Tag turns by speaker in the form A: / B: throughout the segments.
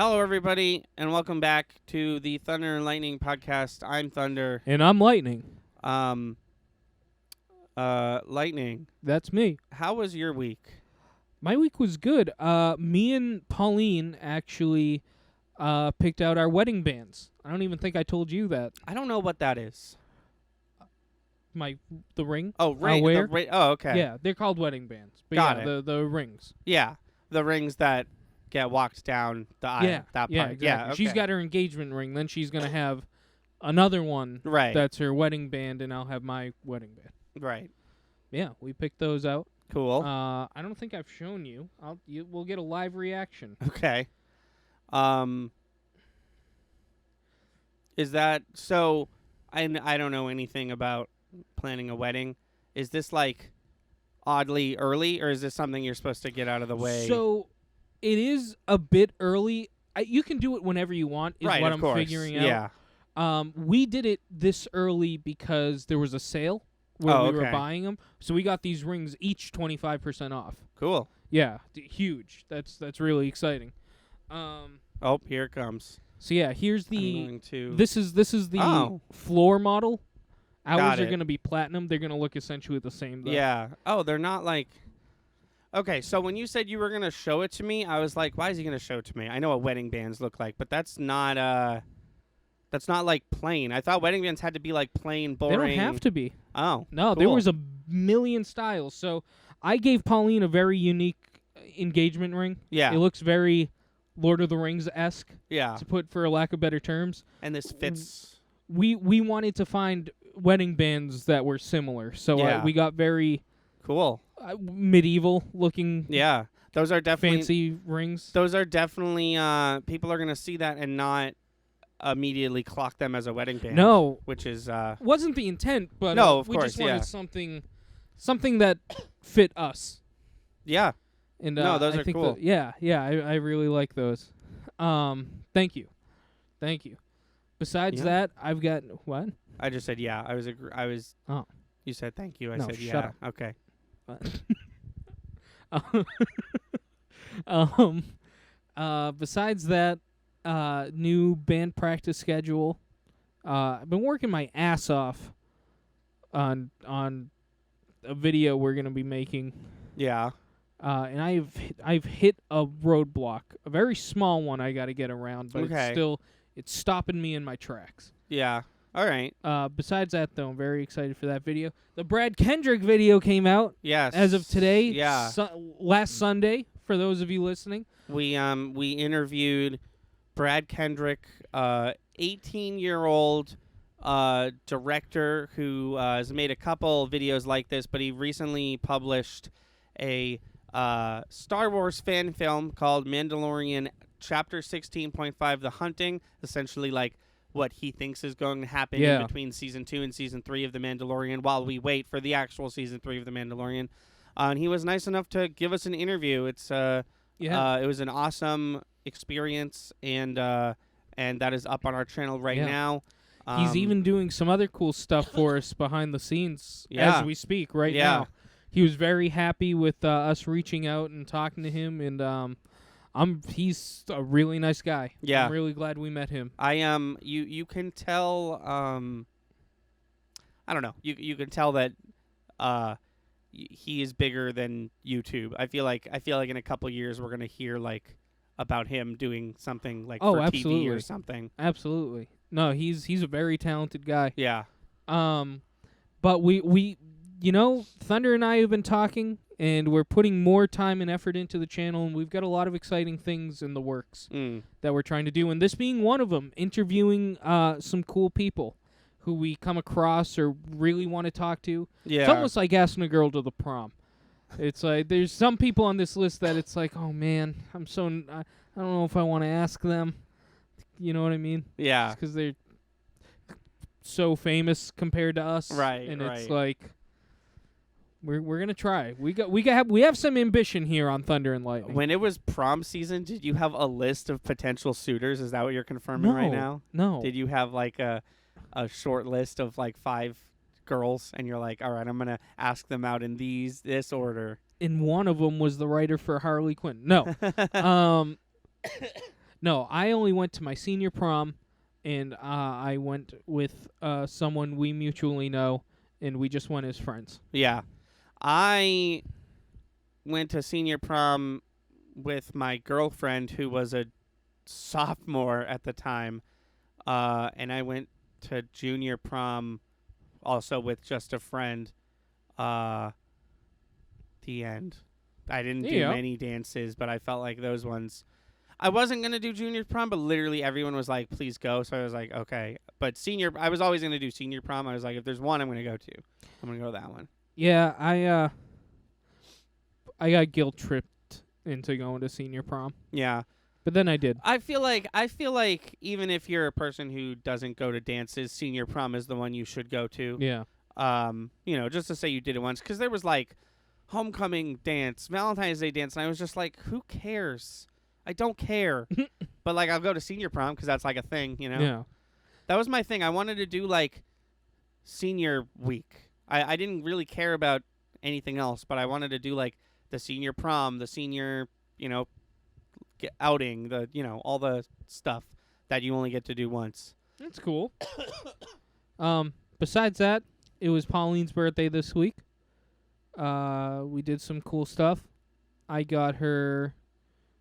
A: Hello, everybody, and welcome back to the Thunder and Lightning podcast. I'm Thunder.
B: And I'm Lightning.
A: Um, Lightning,
B: That's me.
A: how was your week?
B: My week was good. Me and Pauline actually picked out our wedding bands. I don't even think I told you that.
A: I don't know what that is.
B: The ring.
A: Oh, ring.
B: wear?
A: Oh, okay.
B: Yeah, they're called wedding bands. But
A: Got
B: yeah, the rings.
A: Yeah, the rings that get walked down the aisle.
B: Yeah,
A: that part.
B: yeah, exactly.
A: Yeah, okay.
B: She's got her engagement ring. Then she's gonna have another one.
A: Right.
B: That's her wedding band, and I'll have my wedding band.
A: Right.
B: Yeah, we picked those out.
A: Cool.
B: I don't think I've shown you. We'll get a live reaction.
A: Okay. Is that so? I don't know anything about planning a wedding. Is this like oddly early, or is this something you're supposed to get out of the way?
B: So it is a bit early. You can do it whenever you want, is
A: right,
B: what
A: of
B: I'm
A: course.
B: figuring out.
A: Yeah.
B: We did it this early because there was a sale where we were
A: okay.
B: buying them. So we got these rings each 25% off.
A: Cool.
B: Yeah, huge. That's really exciting.
A: Oh, here it comes.
B: So yeah, here's
A: I'm
B: the
A: going to...
B: this is the floor model.
A: Got
B: Ours are
A: it.
B: going to be platinum. They're going to look essentially the same though.
A: Yeah. Oh, they're not like... Okay, so when you said you were going to show it to me, I was like, why is he going to show it to me? I know what wedding bands look like, but that's not like plain. I thought wedding bands had to be like plain, boring.
B: They don't have to be.
A: Oh,
B: No,
A: cool.
B: there was a million styles. So I gave Pauline a very unique engagement ring.
A: Yeah.
B: It looks very Lord of the Rings-esque,
A: Yeah.
B: to put for lack of better terms.
A: And this fits...
B: We wanted to find wedding bands that were similar. So
A: Yeah.
B: we got very
A: Cool.
B: medieval-looking
A: Yeah. Those are definitely...
B: fancy rings.
A: Those are definitely... people are going to see that and not immediately clock them as a wedding band.
B: No.
A: Which is...
B: Wasn't the intent, but
A: No, of
B: we
A: course,
B: just wanted
A: yeah.
B: something that fit us.
A: Yeah.
B: And
A: No, those
B: I
A: are
B: think
A: cool.
B: I really like those. Thank you. Besides
A: Yeah.
B: that, I've got what?
A: I just said yeah. I was...
B: Oh.
A: You said thank you. I
B: No,
A: said
B: shut
A: yeah.
B: up.
A: Okay.
B: Besides that, new band practice schedule. I've been working my ass off on a video we're gonna be making.
A: Yeah.
B: And I've hit a roadblock, a very small one. I got to get around, but
A: Okay.
B: it's stopping me in my tracks.
A: Yeah. All right.
B: Besides that, though, I'm very excited for that video. The Brad Kendrick video came out
A: Yes.
B: as of today.
A: Yeah.
B: Last Sunday, for those of you listening.
A: We interviewed Brad Kendrick, 18-year-old director who has made a couple videos like this, but he recently published a Star Wars fan film called Mandalorian Chapter 16.5 The Hunting, essentially like what he thinks is going to happen in between Season 2 and Season 3 of The Mandalorian while we wait for the actual Season 3 of The Mandalorian. And he was nice enough to give us an interview. It was an awesome experience, and that is up on our channel right now.
B: He's even doing some other cool stuff for us behind the scenes as we speak right now. He was very happy with us reaching out and talking to him, and he's a really nice guy.
A: Yeah.
B: I'm really glad we met him.
A: You can tell I don't know. You can tell that he is bigger than YouTube. I feel like in a couple years we're going to hear like about him doing something like for
B: absolutely.
A: TV or something.
B: Absolutely. No, he's a very talented guy.
A: Yeah.
B: But we Thunder and I have been talking, and we're putting more time and effort into the channel, and we've got a lot of exciting things in the works that we're trying to do, and this being one of them, interviewing some cool people who we come across or really want to talk to.
A: Yeah.
B: It's almost like asking a girl to the prom. It's like there's some people on this list that it's like, oh man, I don't know if I want to ask them. You know what I mean?
A: Yeah.
B: Because they're so famous compared to us,
A: Right,
B: and
A: right.
B: it's like we're gonna try. We have some ambition here on Thunder and Lightning.
A: When it was prom season, did you have a list of potential suitors? Is that what you're confirming right now?
B: No.
A: Did you have like a short list of like 5 girls, and you're like, all right, I'm gonna ask them out in this order?
B: And one of them was the writer for Harley Quinn. No. No, I only went to my senior prom, and I went with someone we mutually know, and we just went as friends.
A: Yeah. I went to senior prom with my girlfriend who was a sophomore at the time, and I went to junior prom also with just a friend. Uh, the end. I didn't do
B: Yeah.
A: many dances, but I felt like those ones. I wasn't gonna do junior prom, but literally everyone was like, "Please go." So I was like, "Okay." But senior, I was always gonna do senior prom. I was like, if there's one, I'm gonna go to. I'm gonna go to that one.
B: Yeah, I got guilt tripped into going to senior prom,
A: Yeah.
B: but then I did.
A: I feel like even if you're a person who doesn't go to dances, senior prom is the one you should go to.
B: Yeah.
A: Just to say you did it once, because there was like homecoming dance, Valentine's Day dance, and I was just like, who cares? I don't care. But like, I'll go to senior prom because that's like a thing,
B: Yeah.
A: That was my thing. I wanted to do like senior week. I didn't really care about anything else, but I wanted to do like the senior prom, the senior, outing, all the stuff that you only get to do once.
B: That's cool. Besides that, it was Pauline's birthday this week. We did some cool stuff. I got her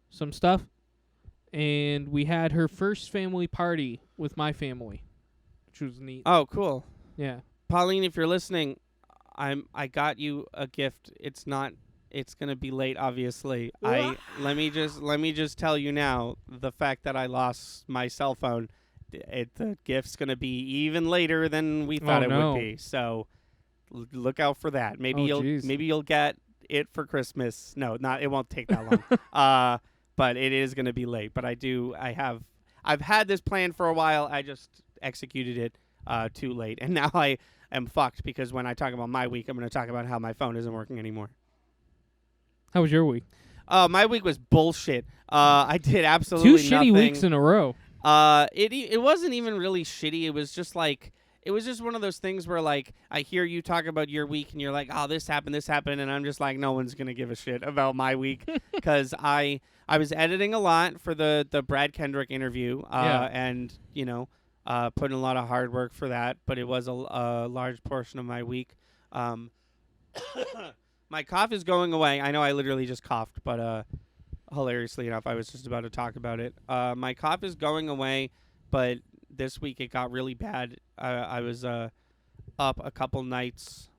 B: some stuff, and we had her first family party with my family, which was neat.
A: Oh, cool.
B: Yeah.
A: Pauline, if you're listening, I got you a gift. It's gonna be late, obviously. Let me just tell you now, the fact that I lost my cell phone, the gift's gonna be even later than we thought it would be. So look out for that. Maybe you'll get it for Christmas. No, not. It won't take that long. But it is gonna be late. But I've had this plan for a while. I just executed it too late, and now I am fucked because when I talk about my week, I'm gonna talk about how my phone isn't working anymore.
B: How was your week?
A: My week was bullshit. I did absolutely
B: Two
A: nothing.
B: shitty weeks in a row.
A: It wasn't even really shitty. It was just one of those things where like I hear you talk about your week and you're like, oh, this happened, and I'm just like, no one's gonna give a shit about my week because I was editing a lot for the Brad Kendrick interview, and putting a lot of hard work for that, but it was a large portion of my week. My cough is going away. I know I literally just coughed, but hilariously enough, I was just about to talk about it. My cough is going away, but this week it got really bad. I was up a couple nights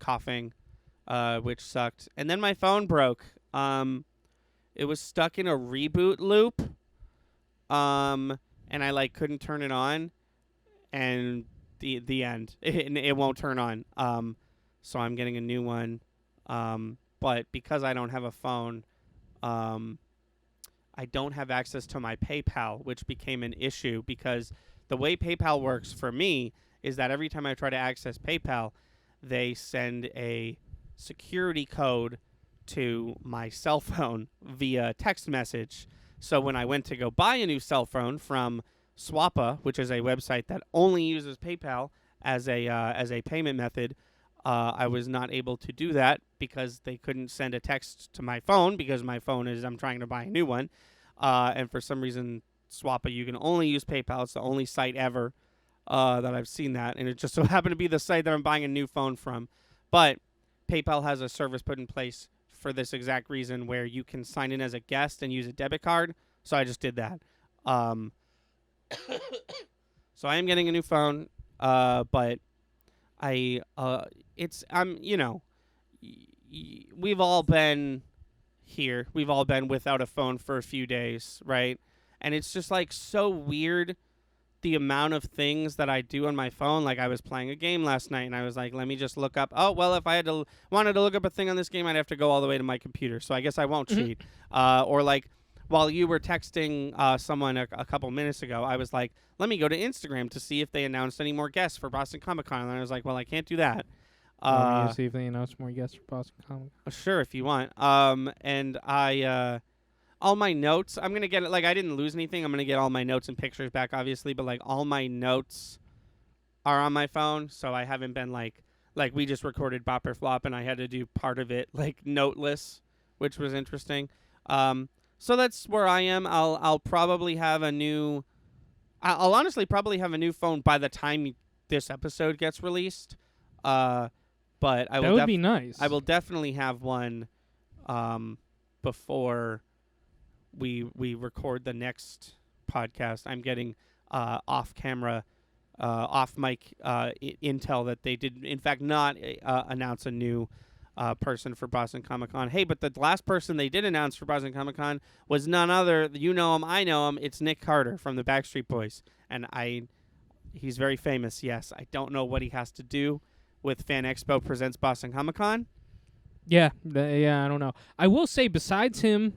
A: coughing, which sucked. And then my phone broke. It was stuck in a reboot loop, and I couldn't turn it on, and the end. It won't turn on. So I'm getting a new one. But because I don't have a phone, I don't have access to my PayPal, which became an issue because the way PayPal works for me is that every time I try to access PayPal, they send a security code to my cell phone via text message. So when I went to go buy a new cell phone from Swappa, which is a website that only uses PayPal as a payment method, I was not able to do that because they couldn't send a text to my phone because my phone I'm trying to buy a new one. And for some reason, Swappa, you can only use PayPal. It's the only site ever that I've seen that. And it just so happened to be the site that I'm buying a new phone from. But PayPal has a service put in place for this exact reason where you can sign in as a guest and use a debit card. So I just did that. So I am getting a new phone, but we've all been here. We've all been without a phone for a few days, right? And it's just so weird the amount of things that I do on my phone. Like I was playing a game last night and I was like, let me just look up. Oh, well, if I wanted to look up a thing on this game, I'd have to go all the way to my computer. So I guess I won't cheat. Or while you were texting someone a couple minutes ago, I was like, let me go to Instagram to see if they announced any more guests for Boston Comic Con. And I was like, well, I can't do that.
B: Want me to see if they announced more guests for Boston Comic Con?
A: Sure, if you want. And I, all my notes, I'm going to get it. I didn't lose anything. I'm going to get all my notes and pictures back, obviously. But, all my notes are on my phone. So I haven't been, we just recorded Bopper Flop, and I had to do part of it, noteless, which was interesting. So that's where I am. I'll probably have a new. I'll honestly probably have a new phone by the time this episode gets released. But I
B: That
A: will
B: would be nice.
A: I will definitely have one before we record the next podcast. I'm getting off camera, off mic intel that they did in fact not announce a new person for Boston Comic Con. Hey, but the last person they did announce for Boston Comic Con was none other. You know him, I know him. It's Nick Carter from the Backstreet Boys, and he's very famous. Yes, I don't know what he has to do with Fan Expo Presents Boston Comic Con.
B: Yeah, I don't know. I will say, besides him,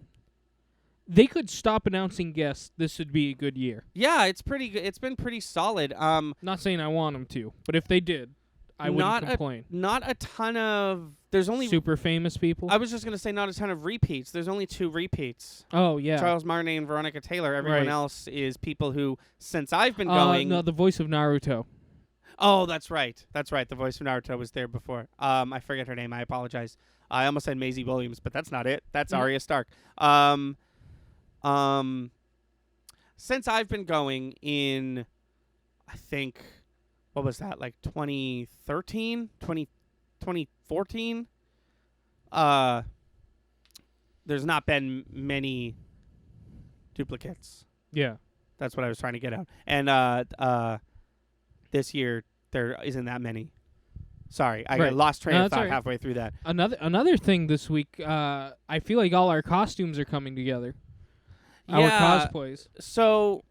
B: they could stop announcing guests. This would be a good year.
A: Yeah, it's pretty good. It's been pretty solid.
B: Not saying I want them to, but if they did, I wouldn't complain.
A: Not a ton of. There's only
B: super famous people.
A: I was just gonna say not a ton of repeats. There's only 2 repeats.
B: Oh yeah,
A: Charles Martinet and Veronica Taylor. Everyone
B: Right.
A: else is people who, since I've been going.
B: No, the voice of Naruto.
A: Oh, that's right. That's right. The voice of Naruto was there before. I forget her name. I apologize. I almost said Maisie Williams, but that's not it. That's Arya Stark. Since I've been going in, I think, what was that, like 2013, 2014? There's not been many duplicates.
B: Yeah.
A: That's what I was trying to get at. And this year there isn't that many. Sorry, I
B: Right.
A: lost train of thought
B: right.
A: halfway through that.
B: Another thing this week, I feel like all our costumes are coming together. Our
A: Yeah.
B: cosplays.
A: So,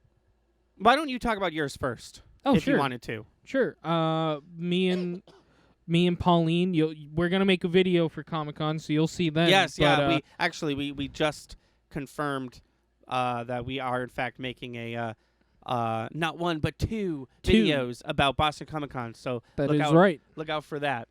A: why don't you talk about yours first?
B: Oh,
A: if
B: sure.
A: you wanted to.
B: Sure. Me and Pauline, we're gonna make a video for Comic-Con, so you'll see then.
A: Yes,
B: but,
A: yeah. We just confirmed that we are in fact making a not one but two videos about Boston Comic Con. So
B: that
A: look
B: is
A: out,
B: right.
A: Look out for that.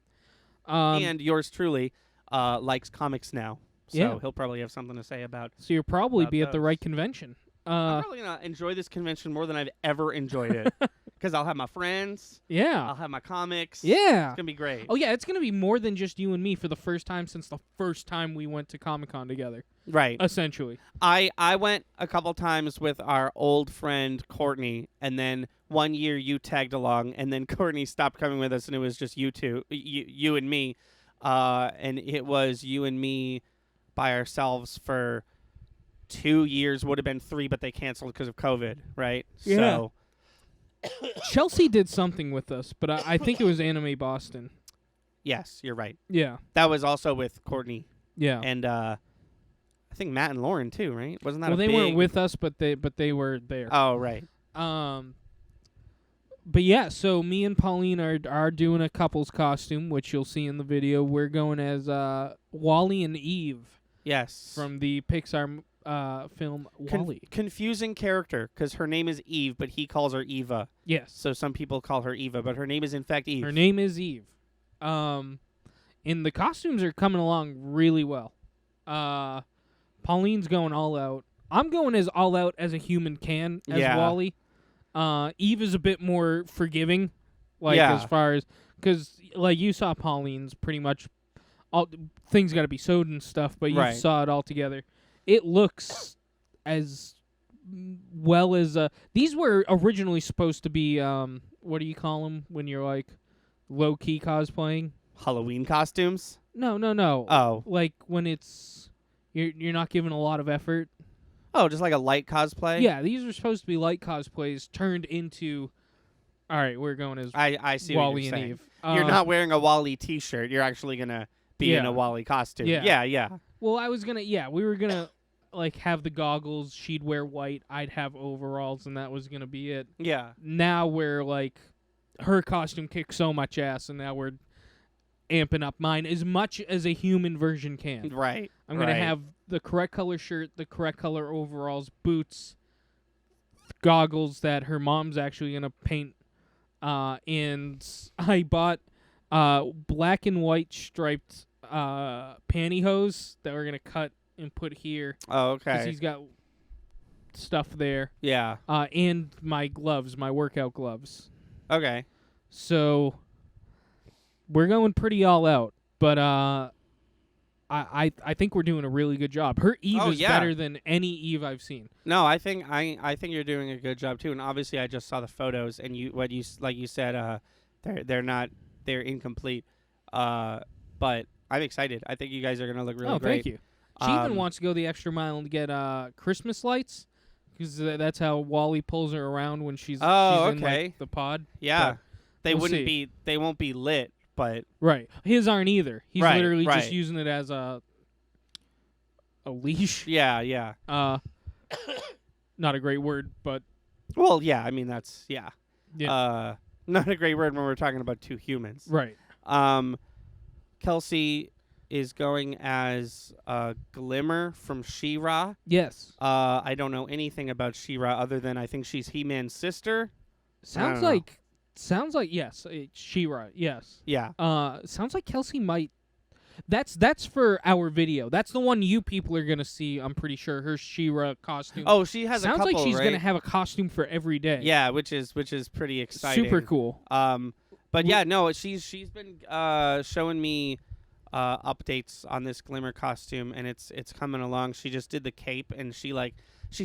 B: And
A: And yours truly likes comics now, so
B: Yeah.
A: he'll probably have something to say about.
B: so you'll probably
A: about
B: be at the
A: those.
B: right convention.
A: I'm probably gonna enjoy this convention more than I've ever enjoyed it, because I'll have my friends, I'll
B: Yeah.
A: have my comics.
B: Yeah.
A: It's gonna be great.
B: Oh yeah, it's gonna be more than just you and me for the first time since the first time we went to Comic-Con together.
A: Right.
B: Essentially.
A: I went a couple times with our old friend Courtney, and then one year you tagged along, and then Courtney stopped coming with us, and it was just you two, you and me, and it was you and me by ourselves for 2 years. Would have been 3, but they canceled because of COVID, right?
B: Yeah.
A: So
B: Chelsea did something with us, but I think it was Anime Boston.
A: yes, you're right.
B: Yeah.
A: That was also with Courtney
B: Yeah.
A: and I think Matt and Lauren too, right? Wasn't that
B: Well,
A: a
B: they
A: big...
B: weren't with us, but they were there.
A: Oh, right.
B: But yeah, so me and Pauline are doing a couple's costume, which you'll see in the video. We're going as Wally and Eve
A: Yes.
B: from the Pixar film Wall-E.
A: Confusing character, because her name is Eve, but he calls her Eva.
B: Yes.
A: So some people call her Eva, but her name is in fact Eve.
B: Her name is Eve. And the costumes are coming along really well. Pauline's going all out. I'm going as all out as a human can as
A: Yeah.
B: Wally. Eve is a bit more forgiving, like
A: Yeah.
B: as far as because like you saw Pauline's pretty much all things got to be sewed and stuff, but you
A: Right.
B: saw it all together. It looks as well as these were originally supposed to be what do you call them when you're like low key cosplaying?
A: Halloween costumes?
B: No.
A: Oh.
B: Like when it's you're not giving a lot of effort.
A: Oh, just like a light cosplay?
B: Yeah, these are supposed to be light cosplays turned into. All right, we're going as
A: I see
B: Wally
A: what you're
B: and
A: saying.
B: Eve.
A: You're not wearing a Wally t-shirt. You're actually going to be in
B: Yeah.
A: a Wally costume.
B: Yeah.
A: Yeah.
B: Well, I was gonna. Yeah, we were gonna like have the goggles. She'd wear white. I'd have overalls, and that was gonna be it.
A: Yeah.
B: Now we're like, her costume kicks so much ass, and now we're amping up mine as much as a human version can.
A: Right.
B: I'm gonna
A: right.
B: have the correct color shirt, the correct color overalls, boots, goggles that her mom's actually gonna paint. And I bought black and white striped pantyhose that we're gonna cut and put here
A: Oh,
B: because
A: okay.
B: he's got stuff there.
A: Yeah.
B: And my gloves, my workout gloves.
A: Okay.
B: So we're going pretty all out, but I think we're doing a really good job. Her Eve is
A: yeah.
B: better than any Eve I've seen.
A: No, I think you're doing a good job too. And obviously, I just saw the photos, and like you said, they're incomplete. But I'm excited. I think you guys are gonna look really great.
B: Thank you. She even wants to go the extra mile and get Christmas lights, because that's how Wally pulls her around when she's in like, the pod.
A: Yeah,
B: But
A: they
B: we'll
A: wouldn't
B: see.
A: be. They won't be lit, but
B: Right. His aren't either. He's
A: Right,
B: literally
A: right.
B: just using it as a leash.
A: yeah.
B: Not a great word, but
A: Well, yeah. I mean, that's yeah.
B: yeah.
A: Not a great word when we're talking about two humans.
B: Right.
A: Kelsey is going as Glimmer from She-Ra.
B: Yes.
A: I don't know anything about She-Ra other than I think she's He-Man's sister.
B: Sounds like yes, She-Ra. Yes.
A: Yeah.
B: Sounds like Kelsey might. That's for our video. That's the one you people are gonna see. I'm pretty sure her She-Ra costume.
A: Oh, she has
B: Sounds
A: a couple,
B: like she's
A: right?
B: gonna have a costume for every day.
A: Yeah, which is pretty exciting.
B: Super cool.
A: But yeah, no, she's been showing me updates on this Glimmer costume, and it's coming along. She just did the cape, and she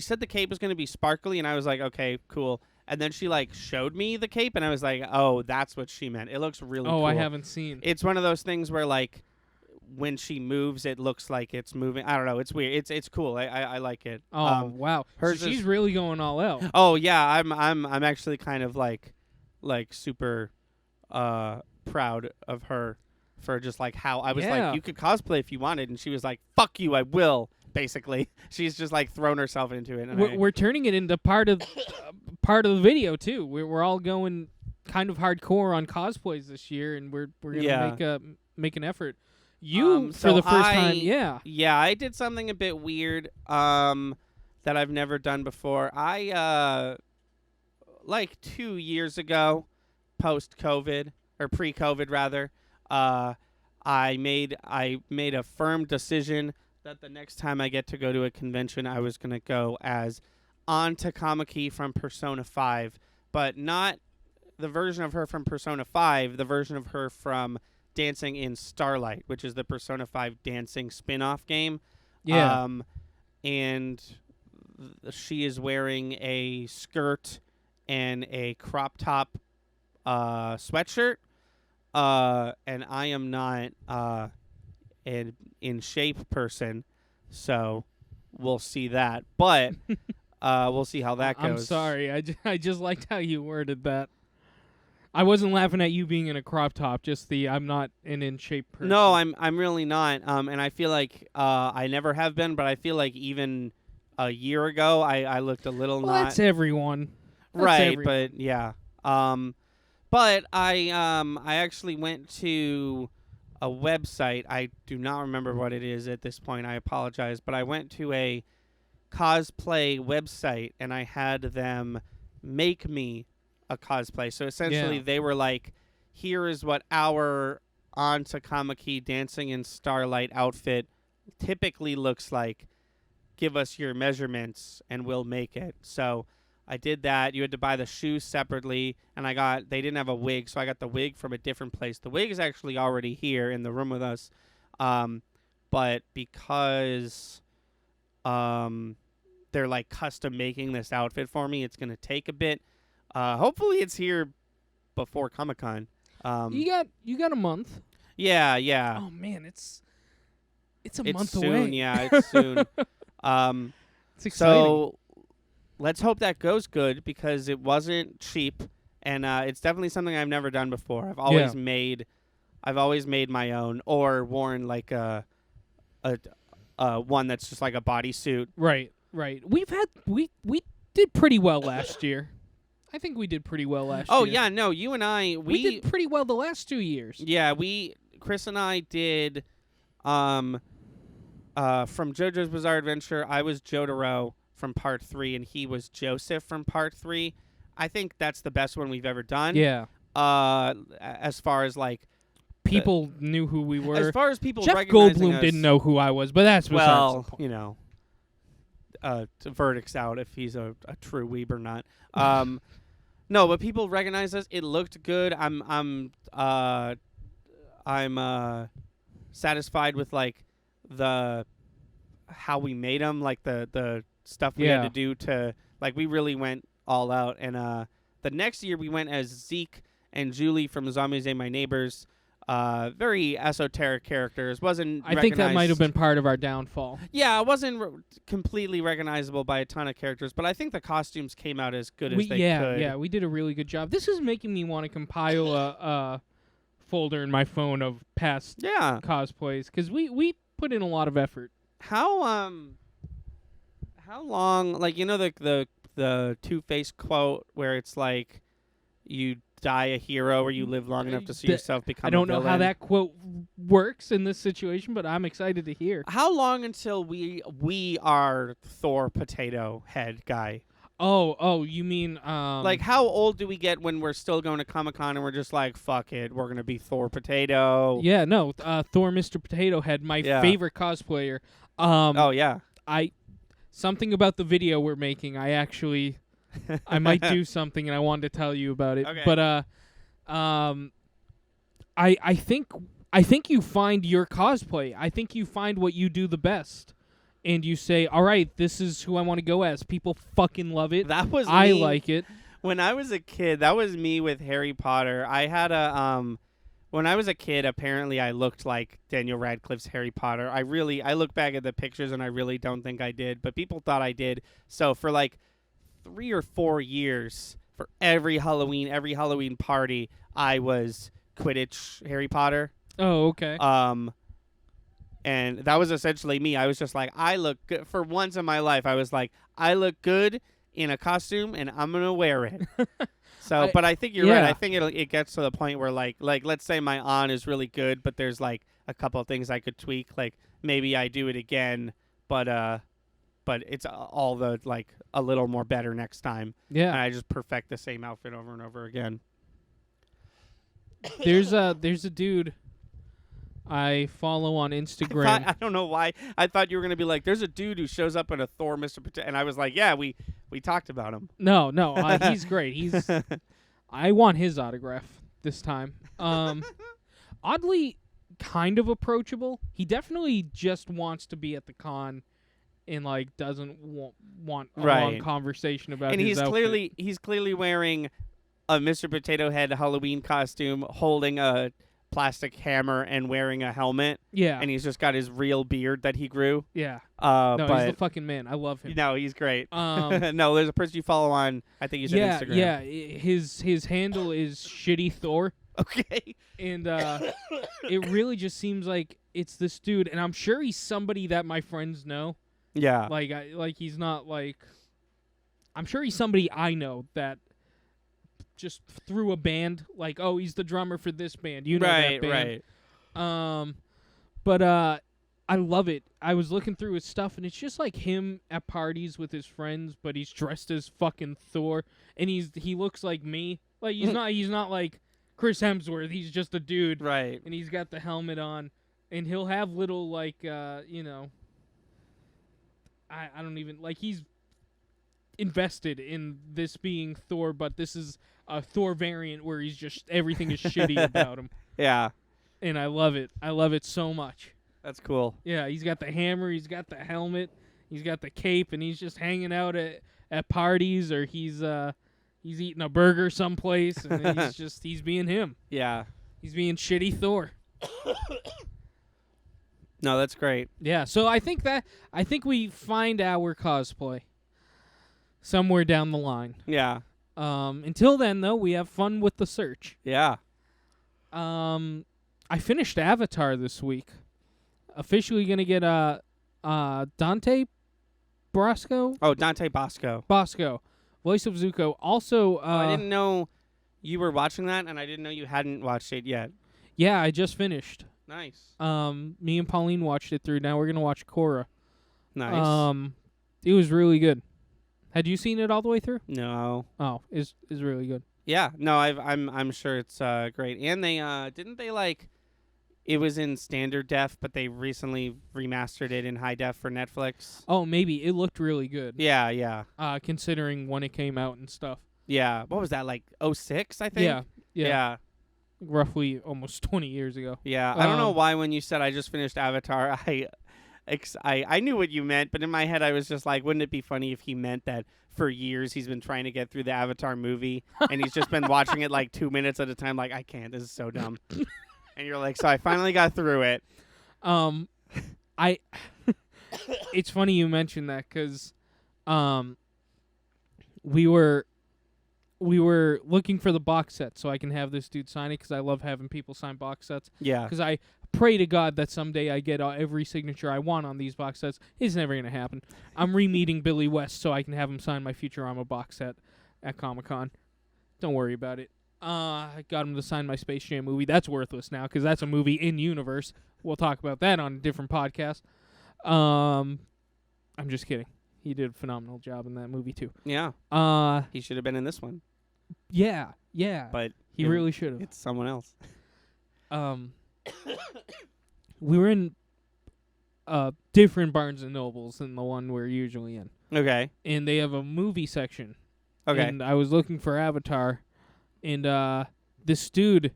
A: said the cape was gonna be sparkly, and I was like, okay, cool. And then she showed me the cape, and I was like, oh, that's what she meant. It looks really cool.
B: I haven't seen.
A: It's one of those things where when she moves, it looks like it's moving. I don't know. It's weird. It's cool. I like it.
B: Oh wow.
A: Hers
B: So she's really going all out.
A: Oh yeah, I'm actually kind of like super proud of her for just how I was
B: Yeah.
A: you could cosplay if you wanted, and she was like, fuck you, I will. Basically, she's just thrown herself into it. And
B: We're turning it into part of the video too. We're all going kind of hardcore on cosplays this year, and we're gonna make an effort. You for the first time, yeah.
A: Yeah, I did something a bit weird that I've never done before. I 2 years ago, post-COVID or pre-COVID rather, I made a firm decision that the next time I get to go to a convention, I was going to go as An Takamaki from Persona 5, but not the version of her from Persona 5, the version of her from Dancing in Starlight, which is the Persona 5 dancing spin-off game.
B: Yeah.
A: And she is wearing a skirt and a crop top sweatshirt. And I am not an in shape person, so we'll see that. But we'll see how that goes.
B: I'm sorry. I just liked how you worded that. I wasn't laughing at you being in a crop top, just the I'm not an in shape person.
A: No, I'm really not. And I feel like I never have been, but I feel like even a year ago I looked a little not.
B: That's everyone.
A: Right, but yeah. But I actually went to a website. I do not remember what it is at this point. I apologize, but I went to a cosplay website and I had them make me a cosplay. So essentially they were like, here is what our An Takamaki Dancing in Starlight outfit typically looks like. Give us your measurements and we'll make it. So I did that. You had to buy the shoes separately, and they didn't have a wig, so I got the wig from a different place. The wig is actually already here in the room with us, but because they're custom making this outfit for me, it's going to take a bit. Hopefully it's here before Comic-Con.
B: You got a month.
A: Yeah.
B: Oh man, it's a
A: It's
B: month
A: soon,
B: away.
A: Yeah, it's soon.
B: It's exciting.
A: So let's hope that goes good because it wasn't cheap, and it's definitely something I've never done before. I've always made my own or worn a one that's just like a bodysuit.
B: Right. We did pretty well last year. I think we did pretty well last year.
A: Oh yeah, no, you and I
B: we did pretty well the last 2 years.
A: Yeah, Chris and I did from JoJo's Bizarre Adventure. I was Jotaro from Part 3, and he was Joseph from Part 3. I think that's the best one we've ever done.
B: Yeah.
A: As far as
B: people knew who we were.
A: As far as people
B: Jeff
A: recognizing
B: Goldblum
A: us,
B: didn't know who I was, but that's besides the point.
A: Verdict's out if he's a true weeb or not. No, but people recognize us. It looked good. I'm satisfied with how we made them, like the stuff we had to do to, like, we really went all out. And the next year we went as Zeke and Julie from Zombies Ate My Neighbors. Very esoteric characters.
B: I think that might have been part of our downfall.
A: Yeah, it wasn't completely recognizable by a ton of characters, but I think the costumes came out as good as they could.
B: Yeah, we did a really good job. This is making me want to compile a folder in my phone of past cosplays, because we put in a lot of effort.
A: How long, like, you know, the Two-Face quote where it's like, you die a hero or you live long enough to see yourself become a villain?
B: I don't know how that quote works in this situation, but I'm excited to hear.
A: How long until we are Thor Potato Head guy?
B: Oh, you mean
A: like, how old do we get when we're still going to Comic-Con and we're just like, fuck it, we're gonna be Thor Potato?
B: Yeah, no, Thor Mr. Potato Head, my favorite cosplayer.
A: Oh yeah.
B: Something about the video we're making, I might do something, and I wanted to tell you about it.
A: Okay.
B: But I think you find your cosplay. I think you find what you do the best, and you say, "All right, this is who I want to go as." People fucking love it.
A: That was
B: I
A: me.
B: like it.
A: When I was a kid, that was me with Harry Potter. I had when I was a kid, apparently I looked like Daniel Radcliffe's Harry Potter. I look back at the pictures and I really don't think I did, but people thought I did. So for like 3 or 4 years, for every Halloween party, I was Quidditch Harry Potter.
B: Oh, okay.
A: And that was essentially me. I was just like, I look good. For once in my life, I was like, I look good in a costume, and I'm gonna wear it. So, but I think you're right. I think it gets to the point where like let's say my on is really good, but there's like a couple of things I could tweak. Like maybe I do it again, but it's all the like a little more better next time.
B: Yeah,
A: and I just perfect the same outfit over and over again.
B: There's a dude I follow on Instagram.
A: I don't know why. I thought you were gonna be like, there's a dude who shows up in a Thor Mr. Potato, and I was like, yeah, we talked about him.
B: No, he's great. I want his autograph this time. Oddly, kind of approachable. He definitely just wants to be at the con, and like doesn't want a long conversation about.
A: And
B: his outfit.
A: he's clearly wearing a Mr. Potato Head Halloween costume, holding a plastic hammer and wearing a helmet.
B: Yeah.
A: And he's just got his real beard that he grew.
B: Yeah.
A: But
B: he's the fucking man. I love him.
A: No, he's great. No, there's a person you follow on, I think you said Instagram.
B: Yeah, his handle is Shitty Thor.
A: Okay.
B: And it really just seems like it's this dude, and I'm sure he's somebody that my friends know.
A: Yeah.
B: Like he's not like, I'm sure he's somebody I know that just through a band, like, oh, he's the drummer for this band. You know that band.
A: Right.
B: But I love it. I was looking through his stuff, and it's just like him at parties with his friends, but he's dressed as fucking Thor, and he looks like me. Like he's not like Chris Hemsworth. He's just a dude.
A: Right.
B: And he's got the helmet on, and he'll have little like I don't even like he's invested in this being Thor, but this is a Thor variant where he's just everything is shitty about him.
A: Yeah.
B: And I love it. I love it so much.
A: That's cool.
B: Yeah, he's got the hammer, he's got the helmet, he's got the cape, and he's just hanging out at parties, or he's eating a burger someplace, and he's being him.
A: Yeah.
B: He's being shitty Thor.
A: No, that's great.
B: Yeah, so I think we find our cosplay somewhere down the line.
A: Yeah.
B: Until then, though, we have fun with the search.
A: Yeah.
B: I finished Avatar this week. Officially gonna get Dante Brosco.
A: Oh, Dante Bosco.
B: Bosco, voice of Zuko. Also,
A: I didn't know you were watching that, and I didn't know you hadn't watched it yet.
B: Yeah, I just finished.
A: Nice.
B: Me and Pauline watched it through. Now we're gonna watch Korra.
A: Nice.
B: It was really good. Had you seen it all the way through?
A: No.
B: Oh, is really good.
A: Yeah. No, I'm sure it's great. And they didn't they like it was in standard def, but they recently remastered it in high def for Netflix.
B: Oh, maybe it looked really good.
A: Yeah, yeah.
B: Considering when it came out and stuff.
A: Yeah. What was that, like 2006, I think? Yeah.
B: Roughly almost 20 years ago.
A: Yeah. I don't know why when you said I just finished Avatar, I knew what you meant, but in my head I was just like, wouldn't it be funny if he meant that for years he's been trying to get through the Avatar movie and he's just been watching it like 2 minutes at a time, like, I can't, this is so dumb. And you're like, so I finally got through it.
B: I it's funny you mentioned that because we were looking for the box set so I can have this dude sign it because I love having people sign box sets.
A: Yeah.
B: Because I pray to God that someday I get every signature I want on these box sets. It's never going to happen. I'm re-meeting Billy West so I can have him sign my Futurama box set at Comic-Con. Don't worry about it. I got him to sign my Space Jam movie. That's worthless now because that's a movie in universe. We'll talk about that on a different podcast. I'm just kidding. He did a phenomenal job in that movie too.
A: Yeah. He should have been in this one.
B: Yeah.
A: But
B: he really should have.
A: It's someone else.
B: We were in different Barnes and Nobles than the one we're usually in.
A: Okay.
B: And they have a movie section.
A: Okay.
B: And I was looking for Avatar, and this dude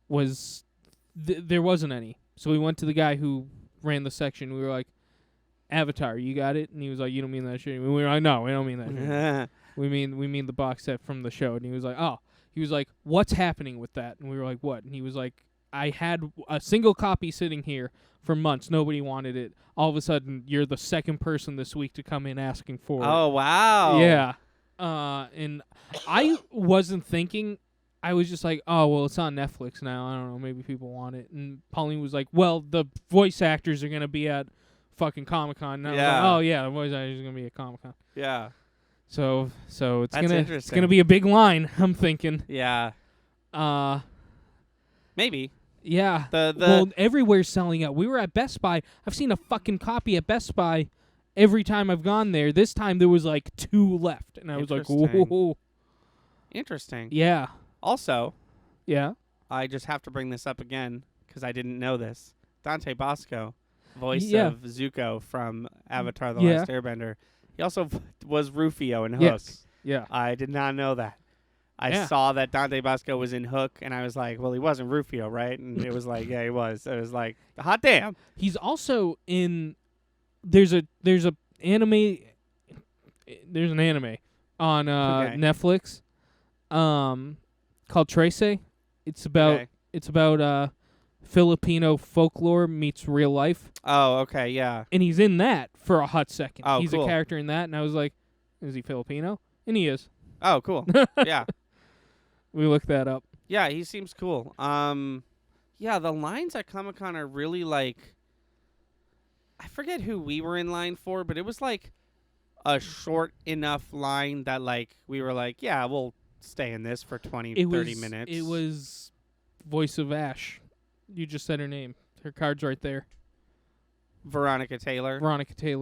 B: was there wasn't any. So we went to the guy who ran the section. We were like, Avatar, you got it? And he was like, you don't mean that shit. We were like, no, we don't mean that shit. we mean the box set from the show. And he was like, oh. He was like, what's happening with that? And we were like, what? And he was like, I had a single copy sitting here for months. Nobody wanted it. All of a sudden, you're the second person this week to come in asking for it.
A: Oh, wow.
B: Yeah. And I wasn't thinking. I was just like, oh, well, it's on Netflix now. I don't know. Maybe people want it. And Pauline was like, well, the voice actors are going to be at fucking Comic-Con. And I was like, oh, yeah, the voice actors are going to be at Comic-Con.
A: Yeah.
B: So it's
A: That's
B: gonna be a big line, I'm thinking.
A: Yeah. Maybe.
B: Yeah.
A: Well,
B: everywhere's selling out. We were at Best Buy. I've seen a fucking copy at Best Buy every time I've gone there. This time there was like 2 left, and I was like, whoa.
A: Interesting.
B: Yeah.
A: Also,
B: yeah.
A: I just have to bring this up again because I didn't know this. Dante Bosco, voice of Zuko from Avatar: The Last Airbender. He also was Rufio in Hook.
B: Yes. Yeah.
A: I did not know that. I saw that Dante Bosco was in Hook, and I was like, well, he wasn't Rufio, right? And it was like, yeah, he was. It was like, hot damn.
B: He's also in. There's an anime on Netflix, called Trace. It's about Filipino folklore meets real life.
A: Oh, okay, yeah.
B: And he's in that for a hot second.
A: Oh,
B: he's
A: cool.
B: a character in that, and I was like, is he Filipino? And he is.
A: Oh, cool. Yeah.
B: We looked that up.
A: Yeah, he seems cool. Yeah, the lines at Comic-Con are really like, I forget who we were in line for, but it was like a short enough line that like we were like, yeah, we'll stay in this for 30 minutes.
B: It was voice of Ash. You just said her name. Her card's right there.
A: Veronica Taylor.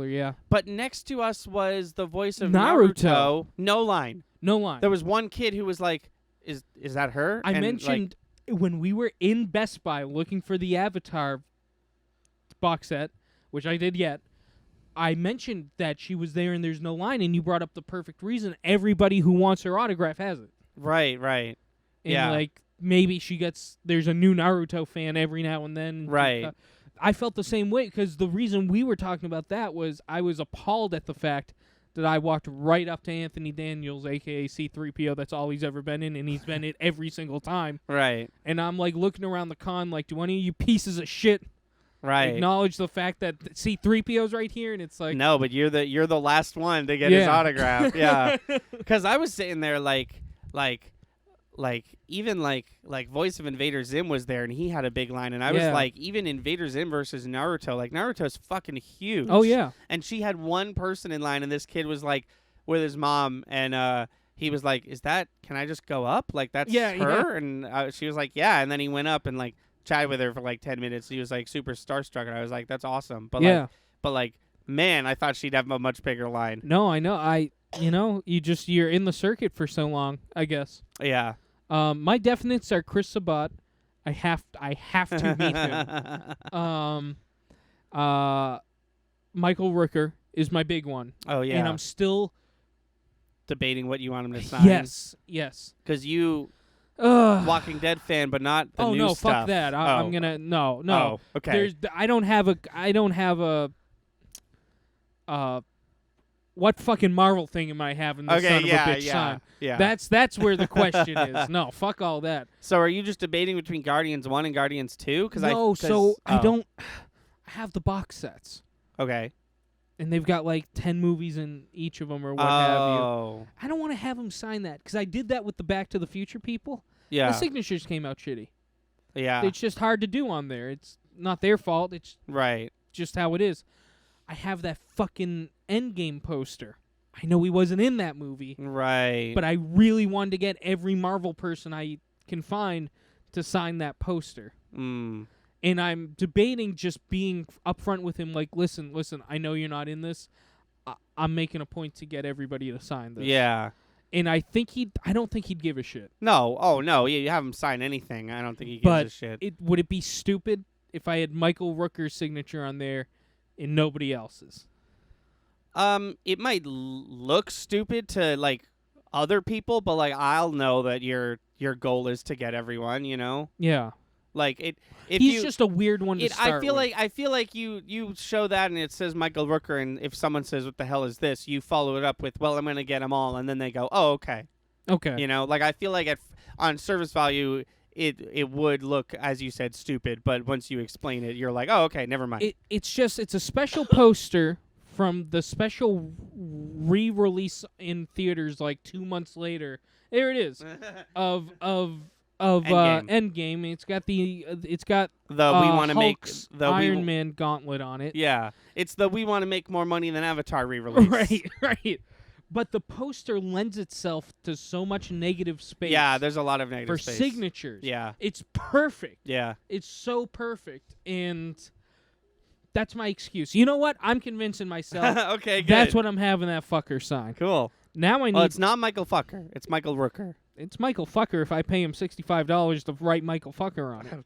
B: Yeah.
A: But next to us was the voice of
B: Naruto.
A: No line. There was one kid who was like, is that her?
B: I mentioned when we were in Best Buy looking for the Avatar box set, which I did yet, I mentioned that she was there and there's no line, and you brought up the perfect reason. Everybody who wants her autograph has it.
A: Right.
B: And like maybe there's a new Naruto fan every now and then.
A: Right.
B: I felt the same way because the reason we were talking about that was I was appalled at the fact that I walked right up to Anthony Daniels, a.k.a. C-3PO. That's all he's ever been in, and he's been it every single time.
A: Right.
B: And I'm like looking around the con like, do any of you pieces of shit acknowledge the fact that C-3PO's right here? And it's like,
A: no, but you're the last one to get his autograph. Yeah. Because I was sitting there like even voice of Invader Zim was there and he had a big line, and I was like, even Invader Zim versus Naruto, like Naruto's fucking huge.
B: Oh yeah.
A: And she had one person in line, and this kid was like with his mom, and he was like, can I just go up? Like that's her?
B: Yeah.
A: And she was like, yeah. And then he went up and like chatted with her for like 10 minutes. He was like super starstruck, and I was like, that's awesome. But man, I thought she'd have a much bigger line.
B: No, I know. You're in the circuit for so long, I guess.
A: Yeah.
B: My definites are Chris Sabat. I have to meet him. Michael Rooker is my big one.
A: Oh yeah.
B: And I'm still
A: debating what you want him to sign.
B: Yes.
A: Because you Walking Dead fan, but not the new stuff.
B: Fuck that. I'm gonna no.
A: Oh, okay.
B: I don't have a what fucking Marvel thing am I having this son of a bitch sign?
A: Yeah.
B: That's where the question is. No, fuck all that.
A: So are you just debating between Guardians 1 and Guardians 2?
B: I don't have the box sets.
A: Okay.
B: And they've got like 10 movies in each of them or what have you.
A: Oh.
B: I don't want to have them sign that because I did that with the Back to the Future people.
A: Yeah.
B: The signatures came out shitty.
A: Yeah.
B: It's just hard to do on there. It's not their fault. It's
A: Right.
B: just how it is. I have that fucking Endgame poster. I know he wasn't in that movie.
A: Right.
B: But I really wanted to get every Marvel person I can find to sign that poster.
A: Mm.
B: And I'm debating just being upfront with him, like, listen, I know you're not in this. I'm making a point to get everybody to sign this.
A: Yeah.
B: And I don't think he'd give a shit.
A: No. Oh, no. You have him sign anything. I don't think he gives a shit.
B: Would it be stupid if I had Michael Rooker's signature on there and nobody else's?
A: It might look stupid to, like, other people, but, like, I'll know that your goal is to get everyone, you know?
B: Yeah.
A: Like,
B: he's just a weird one to start with.
A: I feel like you show that and it says Michael Rooker, and if someone says, what the hell is this, you follow it up with, well, I'm going to get them all, and then they go, oh, okay.
B: Okay.
A: You know, like, I feel like on service value, it would look, as you said, stupid, but once you explain it, you're like, oh, okay, never mind.
B: It's a special poster from the special re-release in theaters like 2 months later. There it is. of Endgame. It's got the
A: we want to make the
B: Iron Man gauntlet on it.
A: Yeah, it's the we want to make more money than Avatar re-release.
B: Right. But the poster lends itself to so much negative space.
A: Yeah, there's a lot of negative
B: for
A: space.
B: signatures.
A: Yeah,
B: it's perfect.
A: Yeah,
B: it's so perfect, and that's my excuse. You know what? I'm convincing myself.
A: Okay, good.
B: That's what I'm having that fucker sign.
A: Cool.
B: Now I need.
A: Well, it's not Michael Fucker. It's Michael Rooker.
B: It's Michael Fucker if I pay him $65 to write Michael Fucker on it.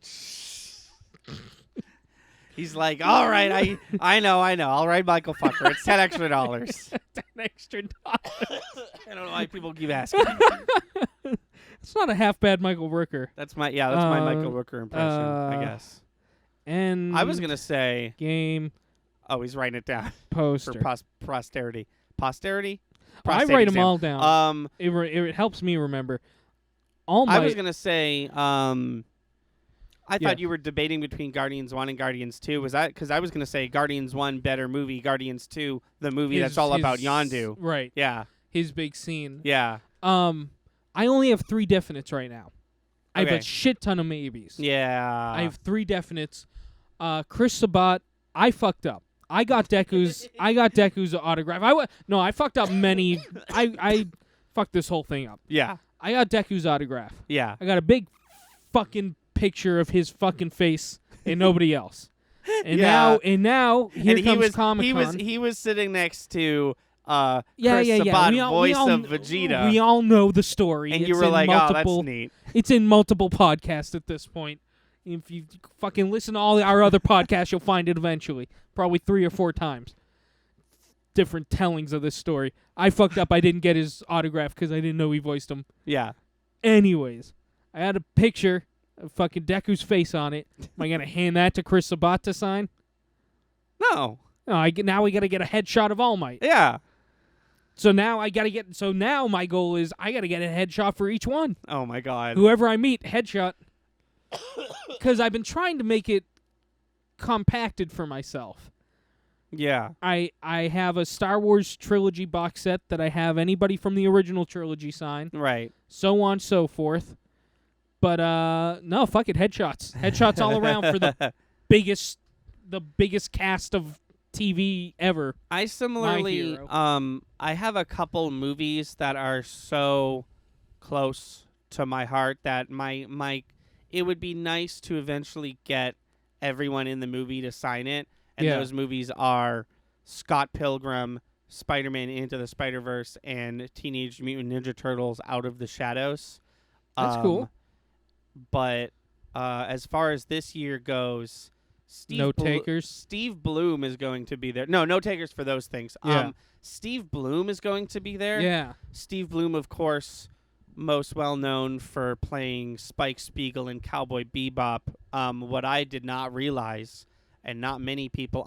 A: He's like, all right, I know. I'll write Michael Fucker. It's $10 extra.
B: $10 extra.
A: I don't know why people keep asking.
B: It's not a half bad Michael Rooker.
A: That's my Michael Rooker impression, I guess.
B: And
A: I was gonna say
B: game.
A: Oh, he's writing it down
B: Poster
A: for posterity. Posterity.
B: I write them all down. It helps me remember.
A: I was gonna say. I thought you were debating between Guardians 1 and Guardians 2. Was that because I was gonna say Guardians 1 better movie, Guardians 2 the movie that's all about Yondu.
B: Right.
A: Yeah.
B: His big scene.
A: Yeah.
B: I only have 3 definites right now. I have a shit ton of maybes.
A: Yeah.
B: I have 3 definites. Chris Sabat, I fucked up. I got Deku's autograph. I fucked up many. I fucked this whole thing up.
A: Yeah.
B: I got Deku's autograph.
A: Yeah.
B: I got a big fucking picture of his fucking face and nobody else. And now here comes Comic-Con.
A: He was sitting next to Chris
B: Sabat,
A: voice of Vegeta.
B: We all know the story.
A: And you were like, oh, that's neat.
B: It's in multiple podcasts at this point. If you fucking listen to all our other podcasts, you'll find it eventually. Probably 3 or 4 times. Different tellings of this story. I fucked up. I didn't get his autograph because I didn't know he voiced him.
A: Yeah.
B: Anyways, I had a picture of fucking Deku's face on it. Am I going to hand that to Chris Sabat to sign?
A: No.
B: Now we got to get a headshot of All Might.
A: Yeah.
B: So now my goal is I got to get a headshot for each one.
A: Oh, my God.
B: Whoever I meet, headshot. Because I've been trying to make it compacted for myself.
A: Yeah.
B: I have a Star Wars trilogy box set that I have anybody from the original trilogy sign.
A: Right.
B: So on, so forth. But no, fuck it, headshots. Headshots all around for the biggest cast of TV ever.
A: I similarly I have a couple movies that are so close to my heart that my it would be nice to eventually get everyone in the movie to sign it. And those movies are Scott Pilgrim, Spider-Man Into the Spider-Verse, and Teenage Mutant Ninja Turtles Out of the Shadows.
B: That's cool.
A: But as far as this year goes,
B: takers.
A: Steve Bloom is going to be there. No takers for those things.
B: Yeah.
A: Steve Bloom is going to be there.
B: Yeah.
A: Steve Bloom, of course, most well known for playing Spike Spiegel in Cowboy Bebop. What I did not realize, and not many people,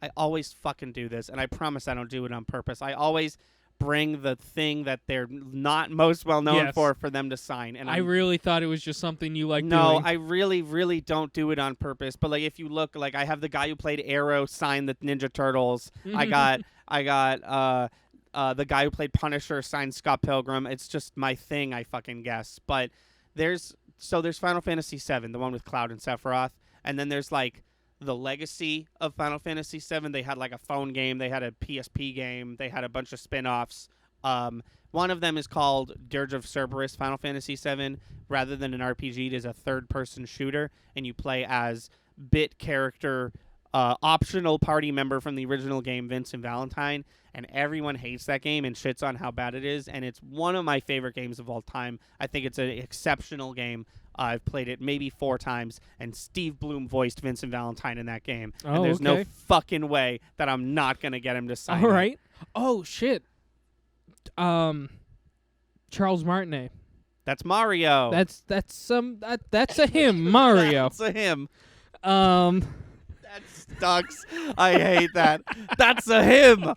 A: I always fucking do this, and I promise I don't do it on purpose. I always bring the thing that they're not most well known
B: Yes.
A: for them to sign. And
B: I really thought it was just something you like
A: no,
B: doing.
A: I really, really don't do it on purpose. But like, if you look, like I have the guy who played Arrow sign the Ninja Turtles. I got the guy who played Punisher signed Scott Pilgrim. It's just my thing, I fucking guess. But there's Final Fantasy VII, the one with Cloud and Sephiroth, and then there's like the legacy of Final Fantasy VII. They had like a phone game, they had a PSP game, they had a bunch of spin-offs. One of them is called Dirge of Cerberus Final Fantasy VII. Rather than an RPG, it is a third-person shooter, and you play as bit character, optional party member from the original game, Vincent Valentine, and everyone hates that game and shits on how bad it is, and it's one of my favorite games of all time. I think it's an exceptional game. I've played it maybe 4 times, and Steve Bloom voiced Vincent Valentine in that game.
B: Oh,
A: and there's
B: okay.
A: no fucking way that I'm not going to get him to sign
B: All
A: it.
B: right. Oh, shit. Charles Martinet.
A: That's Mario.
B: That's a him, Mario.
A: That's a him.
B: Um,
A: That sucks. I hate that. That's a him.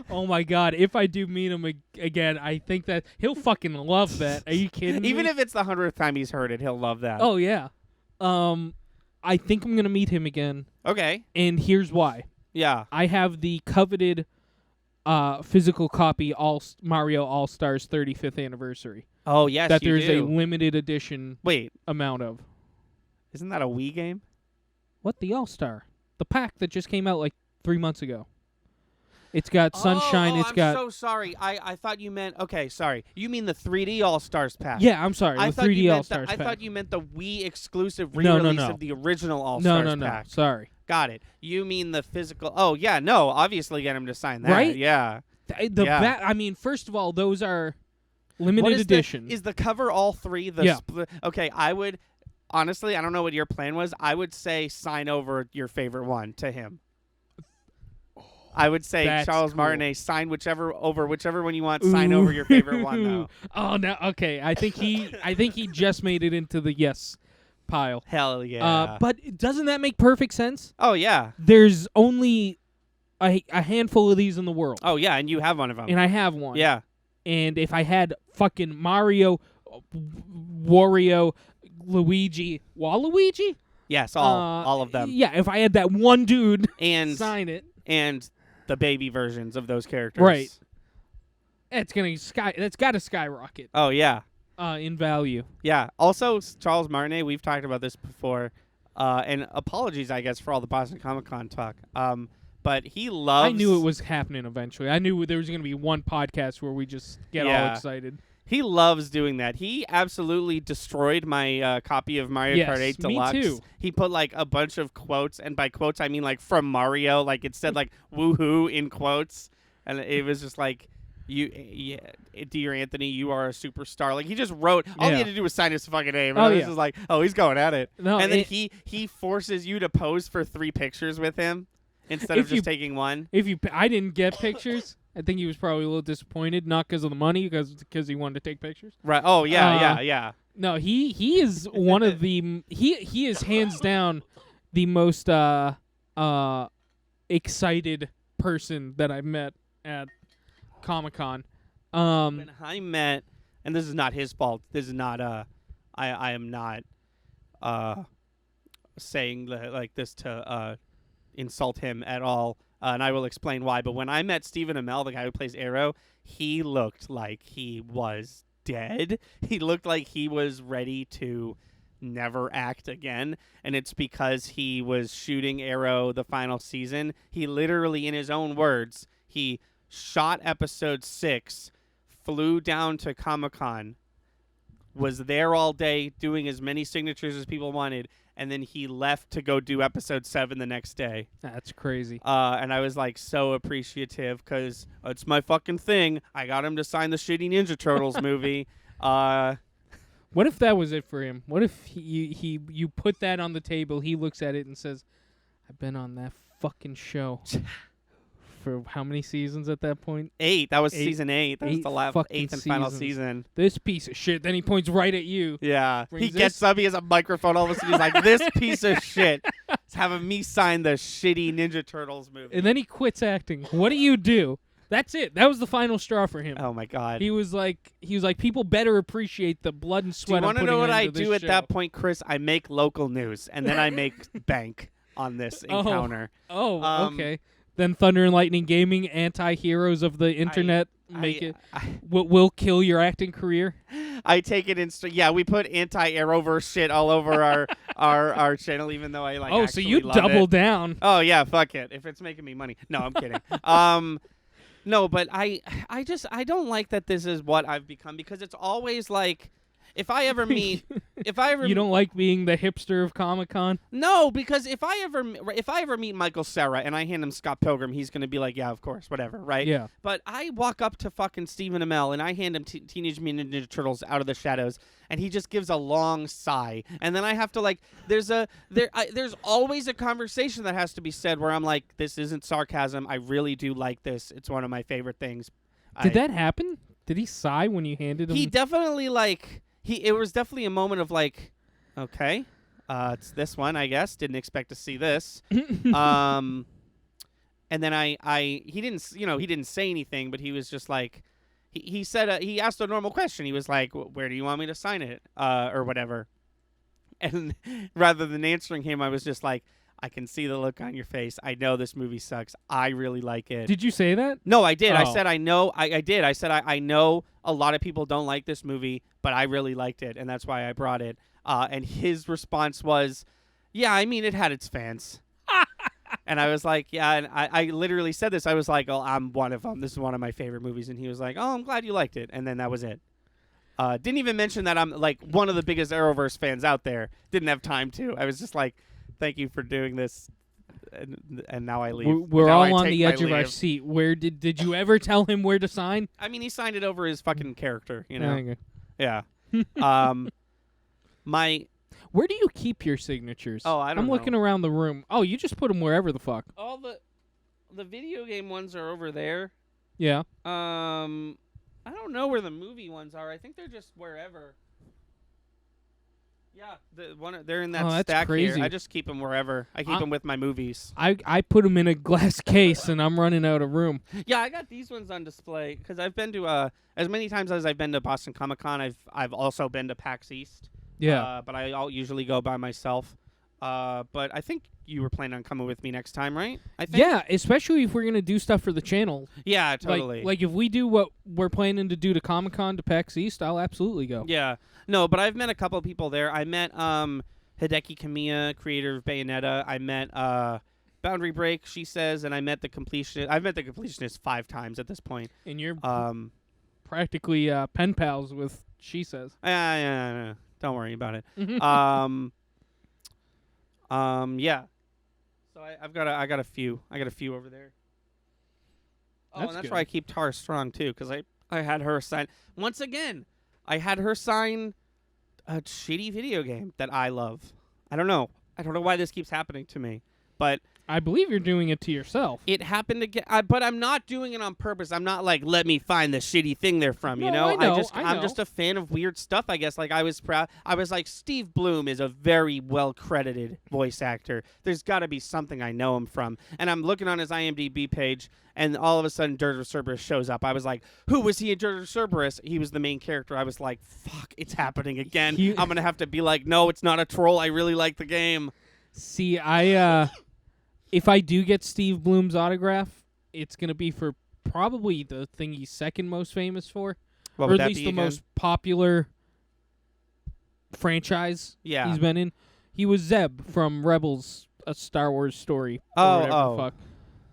B: oh my God! If I do meet him again, I think that he'll fucking love that. Are you kidding me?
A: Even if it's the 100th time he's heard it, he'll love that.
B: Oh yeah. I think I'm gonna meet him again,
A: Okay.
B: and here's why.
A: Yeah.
B: I have the coveted physical copy Mario All Stars 35th anniversary
A: Oh, yes,
B: that
A: you
B: there's
A: do.
B: a limited edition
A: Wait,
B: amount of.
A: isn't that a Wii game?
B: What, the All Star? The pack that just came out like 3 months ago. It's got Sunshine.
A: Oh,
B: It's
A: I'm
B: got.
A: so sorry. I thought you meant. Okay, sorry. You mean the 3D All Stars pack?
B: Yeah, I'm sorry.
A: I
B: The
A: thought
B: 3D
A: you
B: All
A: meant
B: Stars
A: I
B: pack.
A: thought you meant the Wii exclusive
B: No,
A: re-release
B: no.
A: of the original All
B: No,
A: Stars
B: no.
A: pack.
B: Sorry.
A: Got it. You mean the physical? Oh yeah, no. Obviously, get him to sign that.
B: Right?
A: Yeah. Yeah.
B: I mean, first of all, those are limited
A: What is
B: edition.
A: Is the cover all 3?
B: Yeah.
A: Okay, I would. Honestly, I don't know what your plan was. I would say sign over your favorite one to him. I would say
B: That's
A: Charles
B: cool.
A: Martinet, sign whichever one you want. Sign over your favorite one though.
B: Oh no. Okay. I think he just made it into the yes pile.
A: Hell yeah.
B: But doesn't that make perfect sense?
A: Oh yeah.
B: There's only a handful of these in the world,
A: Oh yeah, and you have one of them.
B: and I have one.
A: Yeah.
B: And if I had fucking Mario, Wario, Luigi, Waluigi,
A: Yes, all of them.
B: Yeah, if I had that one dude
A: And
B: sign it,
A: and the baby versions of those characters.
B: Right. That's got to skyrocket
A: Oh yeah.
B: in value.
A: Yeah. Also, Charles Martinet, we've talked about this before, and apologies, I guess, for all the Boston Comic Con talk. But he loves.
B: I knew it was happening eventually. I knew there was going to be one podcast where we just get all
A: Yeah.
B: excited.
A: He loves doing that. He absolutely destroyed my copy of Mario
B: Yes,
A: Kart 8
B: me
A: Deluxe.
B: too.
A: He put like a bunch of quotes, and by quotes I mean like from Mario. Like it said like "woohoo" in quotes, and it was just like, dear Anthony, you are a superstar. Like he just wrote. All he
B: Yeah.
A: had to do was sign his fucking name. And
B: Oh,
A: I was
B: yeah.
A: just like, oh, he's going at it.
B: No,
A: and then
B: it-
A: he forces you to pose for 3 pictures with him instead of
B: If you-
A: just taking one.
B: I didn't get pictures. I think he was probably a little disappointed, not because of the money, because he wanted to take pictures.
A: Right. Oh yeah,
B: Uh,
A: yeah.
B: No, he is one of the he is hands down the most excited person that I've met at Comic-Con.
A: When I met, and this is not his fault. This is not I am not saying like this to insult him at all, and I will explain why. But when I met Stephen Amell, the guy who plays Arrow, he looked like he was dead. He looked like he was ready to never act again, and it's because he was shooting Arrow the final season. He literally, in his own words, he shot episode 6, flew down to Comic-Con, was there all day doing as many signatures as people wanted, and then he left to go do episode 7 the next day.
B: That's crazy.
A: And I was like so appreciative because it's my fucking thing. I got him to sign the shitty Ninja Turtles movie.
B: What if that was it for him? What if you put that on the table, he looks at it and says, "I've been on that fucking show for how many seasons at that point?
A: 8. That was
B: Eight-
A: season 8. That was the last
B: fucking
A: 8th and final
B: seasons.
A: season.
B: This piece of shit. Then he points right at you.
A: Yeah. He
B: Brings
A: gets
B: this-
A: up, he has a microphone, all of a sudden he's like, this piece of shit is having me sign the shitty Ninja Turtles movie.
B: And then he quits acting. What do you do? That's it. That was the final straw for him.
A: Oh my god.
B: He was like, people better appreciate the blood and
A: Do you
B: sweat.
A: want to
B: I'm
A: know
B: putting
A: what I
B: into this
A: do at
B: show.
A: that point, Chris? I make local news, and then I make bank on this
B: Oh.
A: encounter.
B: Oh, okay. Then Thunder and Lightning Gaming, anti-heroes of the internet, will kill your acting career.
A: I take it in. Yeah, we put anti-Arrowverse shit all over our channel, even though I like.
B: Oh, so
A: actually
B: you
A: love
B: double
A: it.
B: down.
A: Oh yeah, fuck it. If it's making me money, no, I'm kidding. No, but I don't like that this is what I've become, because it's always like, if I ever meet,
B: You don't like being the hipster of Comic-Con?
A: No, because if I ever meet Michael Cera and I hand him Scott Pilgrim, he's gonna be like, yeah, of course, whatever, right?
B: Yeah.
A: But I walk up to fucking Stephen Amell and I hand him Teenage Mutant Ninja Turtles Out of the Shadows, and he just gives a long sigh, and then I have to like, there's always a conversation that has to be said where I'm like, this isn't sarcasm. I really do like this. It's one of my favorite things.
B: Did that happen? Did he sigh when you handed him?
A: He definitely like. It was definitely a moment of like, okay, it's this one, I guess. Didn't expect to see this. And then he didn't say anything, but he was just like, he said, he asked a normal question. He was like, where do you want me to sign it? Or whatever. And rather than answering him, I was just like, I can see the look on your face. I know this movie sucks. I really like it.
B: Did you say that?
A: No, I did. I
B: Oh.
A: said I know. I did. I said I know a lot of people don't like this movie, but I really liked it, and that's why I brought it. And his response was, yeah, I mean, it had its fans. And I was like, yeah, and I literally said this. I was like, oh, I'm one of them. This is one of my favorite movies. And he was like, oh, I'm glad you liked it. And then that was it. Didn't even mention that I'm like one of the biggest Arrowverse fans out there. Didn't have time to. I was just like, thank you for doing this. And now I leave.
B: We're
A: Now
B: all
A: I
B: on
A: take
B: the
A: my
B: edge of our
A: leave.
B: seat. Where did you ever tell him where to sign?
A: I mean, he signed it over his fucking character, you know?
B: Okay.
A: Yeah.
B: Where do you keep your signatures?
A: Oh, I don't
B: I'm
A: know.
B: looking around the room. Oh, you just put them wherever the fuck.
A: All the video game ones are over there.
B: Yeah.
A: I don't know where the movie ones are. I think they're just wherever. Yeah, they're in that
B: Oh, that's
A: stack
B: crazy.
A: here. I just keep them wherever. I keep them with my movies.
B: I put them in a glass case and I'm running out of room.
A: Yeah, I got these ones on display because I've been to as many times as I've been to Boston Comic Con. I've also been to PAX East.
B: Yeah.
A: But I'll usually go by myself. But I think you were planning on coming with me next time, right? I think.
B: Yeah, especially if we're gonna do stuff for the channel.
A: Yeah, totally.
B: Like if we do what we're planning to do to Comic Con to PAX East, I'll absolutely go.
A: Yeah. No, but I've met a couple of people there. I met Hideki Kamiya, creator of Bayonetta. I met Boundary Break, she says, and I met the Completionist. I've met the Completionist 5 times at this point.
B: And you're
A: Practically
B: practically pen pals with She Says.
A: yeah. Don't worry about it. Yeah. So I got a few. I got a few over there. Oh,
B: That's
A: and that's
B: good.
A: why I keep Tara Strong too, because I had her sign once again. I had her sign a shitty video game that I love. I don't know why this keeps happening to me, but
B: I believe you're doing it to yourself.
A: it happened again. But I'm not doing it on purpose. I'm not like, let me find the shitty thing they're from. You
B: No,
A: know,
B: I know,
A: I'm
B: know.
A: just a fan of weird stuff. I guess like I was proud. I was like, Steve Bloom is a very well credited voice actor. There's got to be something I know him from. And I'm looking on his IMDb page, and all of a sudden, Dirge of Cerberus shows up. I was like, who was he in Dirge of Cerberus? He was the main character. I was like, fuck, it's happening again. I'm gonna have to be like, no, it's not a troll. I really like the game.
B: See, if I do get Steve Bloom's autograph, it's gonna be for probably the thing he's second most famous for,
A: What
B: or
A: would
B: at
A: that
B: least
A: be
B: the
A: again?
B: most popular franchise
A: Yeah.
B: he's been in. He was Zeb from Rebels, a Star Wars story. Or whatever the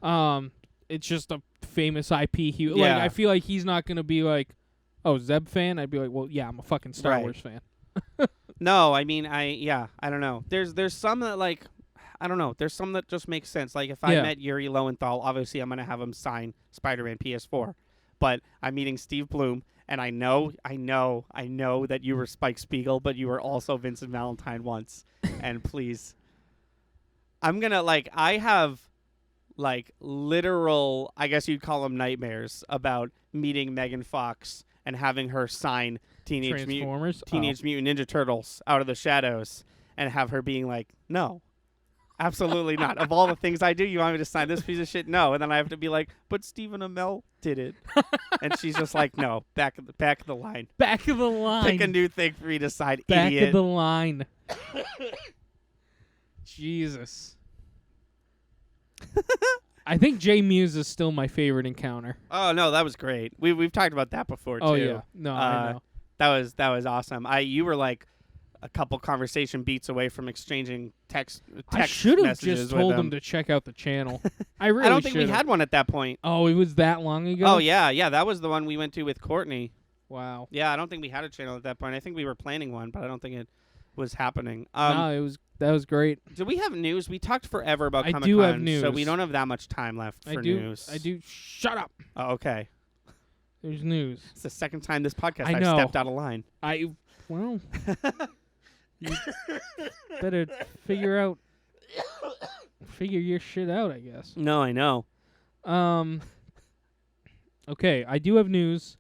B: fuck. It's just a famous IP. Like
A: Yeah.
B: I feel like he's not gonna be like, oh, Zeb fan. I'd be like, well, yeah, I'm a fucking Star
A: Right.
B: Wars fan.
A: No, I mean, I don't know. There's some that like, I don't know. There's some that just make sense. Like if I
B: Yeah.
A: met Yuri Lowenthal, obviously I'm gonna have him sign Spider-Man PS4. But I'm meeting Steve Bloom, and I know that you were Spike Spiegel, but you were also Vincent Valentine once. And please, I'm gonna like, I have like literal, I guess you'd call them nightmares about meeting Megan Fox and having her sign Teenage Mutant Ninja Turtles out of the shadows and have her being like, no, absolutely not. Of all the things I do, you want me to sign this piece of shit? No. And then I have to be like, but Stephen Amell did it. And she's just like, no, back of the line.
B: Back of the line.
A: Pick a new thing for me to sign,
B: back
A: idiot.
B: Back of the line. Jesus. I think Jay Muse is still my favorite encounter.
A: Oh no, that was great. We've talked about that before too.
B: Oh yeah, no, I know.
A: That was awesome. You were like a couple conversation beats away from exchanging text.
B: I should have just told him to check out the channel. I
A: don't think we had one at that point.
B: Oh, it was that long ago.
A: Oh yeah, that was the one we went to with Courtney.
B: Wow.
A: Yeah, I don't think we had a channel at that point. I think we were planning one, but I don't think it was happening.
B: No, that was great.
A: Do we have news? We talked forever about Comic-Con,
B: I do have news.
A: so we don't have that much time left for news.
B: I do. Shut up.
A: Oh, okay.
B: There's news.
A: It's the second time this podcast
B: I've
A: stepped out of line.
B: Well, you better figure your shit out, I guess.
A: No, I know.
B: Okay, I do have news.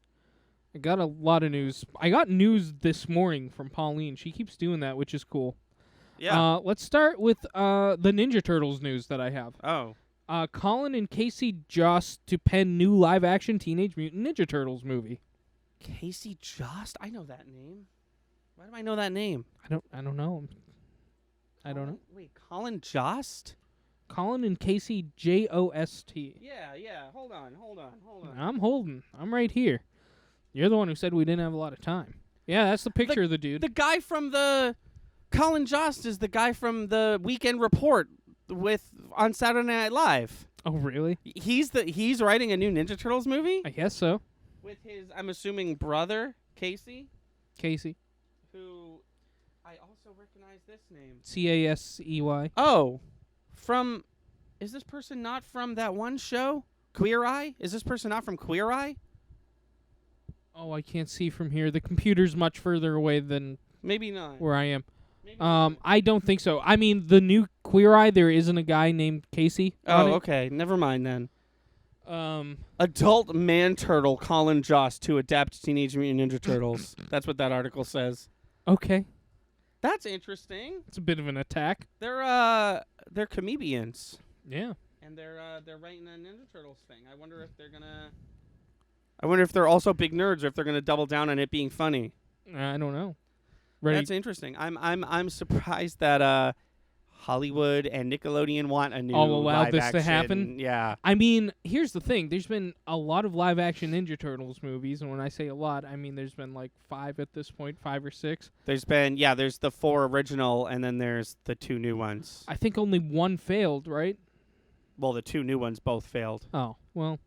B: I got a lot of news. I got news this morning from Pauline. She keeps doing that, which is cool.
A: Yeah.
B: Let's start with the Ninja Turtles news that I have.
A: Oh.
B: Colin and Casey Jost to pen new live-action Teenage Mutant Ninja Turtles movie.
A: Casey Jost? I know that name. Why do I know that name?
B: I don't know. I don't know.
A: Wait, Colin Jost?
B: Colin and Casey Jost.
A: Yeah. Hold on.
B: I'm holding. I'm right here. You're the one who said we didn't have a lot of time. Yeah, that's the picture of the dude.
A: The guy from Colin Jost is the guy from the Weekend Report on Saturday Night Live.
B: Oh, really?
A: He's writing a new Ninja Turtles movie?
B: I guess so.
A: With his, I'm assuming, brother, Casey. Who, I also recognize this name.
B: Casey.
A: Oh, is this person not from that one show? Queer Eye? Is this person not from Queer Eye?
B: Oh, I can't see from here. The computer's much further away than
A: maybe not
B: where I am. I don't think so. I mean, the new Queer Eye, there isn't a guy named Casey.
A: Oh, okay. Never mind then. Adult man turtle Colin Jost to adapt Teenage Mutant Ninja Turtles. That's what that article says.
B: Okay.
A: That's interesting.
B: It's a bit of an attack.
A: They're comedians.
B: Yeah.
A: And they're writing a Ninja Turtles thing. I wonder if they're also big nerds or if they're gonna double down on it being funny.
B: I don't know.
A: That's interesting. I'm surprised that Hollywood and Nickelodeon want a new
B: allowed this
A: live-action.
B: to happen.
A: Yeah.
B: I mean, here's the thing. There's been a lot of live-action Ninja Turtles movies, and when I say a lot, I mean there's been like 5 at this point, 5 or 6.
A: There's the 4 original, and then there's the 2 new ones.
B: I think only 1 failed, right?
A: Well, the 2 new ones both failed.
B: Oh, well.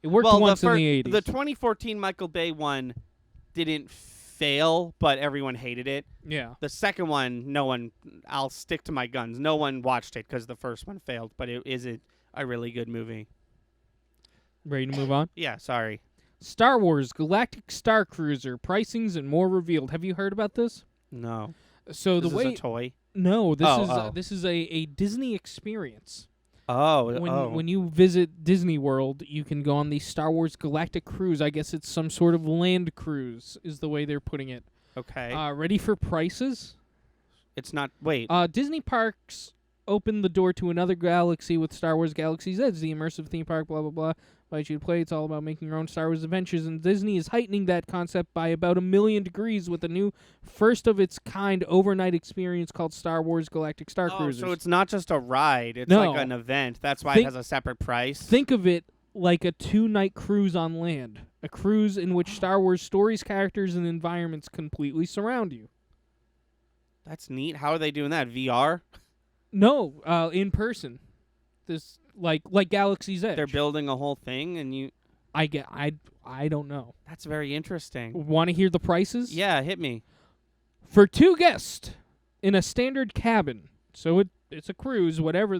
B: It worked once in the 80s.
A: The 2014 Michael Bay one didn't fail, but everyone hated it.
B: Yeah.
A: The second one, I'll stick to my guns. No one watched it because the first one failed, but it is a really good movie.
B: Ready to move on?
A: Yeah, sorry.
B: Star Wars Galactic Star Cruiser, pricings and more revealed. Have you heard about this?
A: No.
B: So
A: this is a toy?
B: No, this is a Disney experience. When you visit Disney World, you can go on the Star Wars Galactic Cruise. I guess it's some sort of land cruise is the way they're putting it.
A: Okay.
B: Ready for prices?
A: It's not. Wait.
B: Disney parks open the door to another galaxy with Star Wars Galaxy's Edge, the immersive theme park, blah, blah, blah. Invite you to play. It's all about making your own Star Wars adventures, and Disney is heightening that concept by about 1,000,000 degrees with a new first-of-its-kind overnight experience called Star Wars Galactic Star Cruisers.
A: So it's not just a ride. It's
B: like
A: an event. That's why it has a separate price.
B: Think of it like a 2-night cruise on land. A cruise in which Star Wars stories, characters, and environments completely surround you.
A: That's neat. How are they doing that? VR?
B: No, in person. This like Galaxy's Edge.
A: They're building a whole thing, and you.
B: I don't know.
A: That's very interesting.
B: Want to hear the prices?
A: Yeah, hit me.
B: For 2 guests in a standard cabin, so it's a cruise. Whatever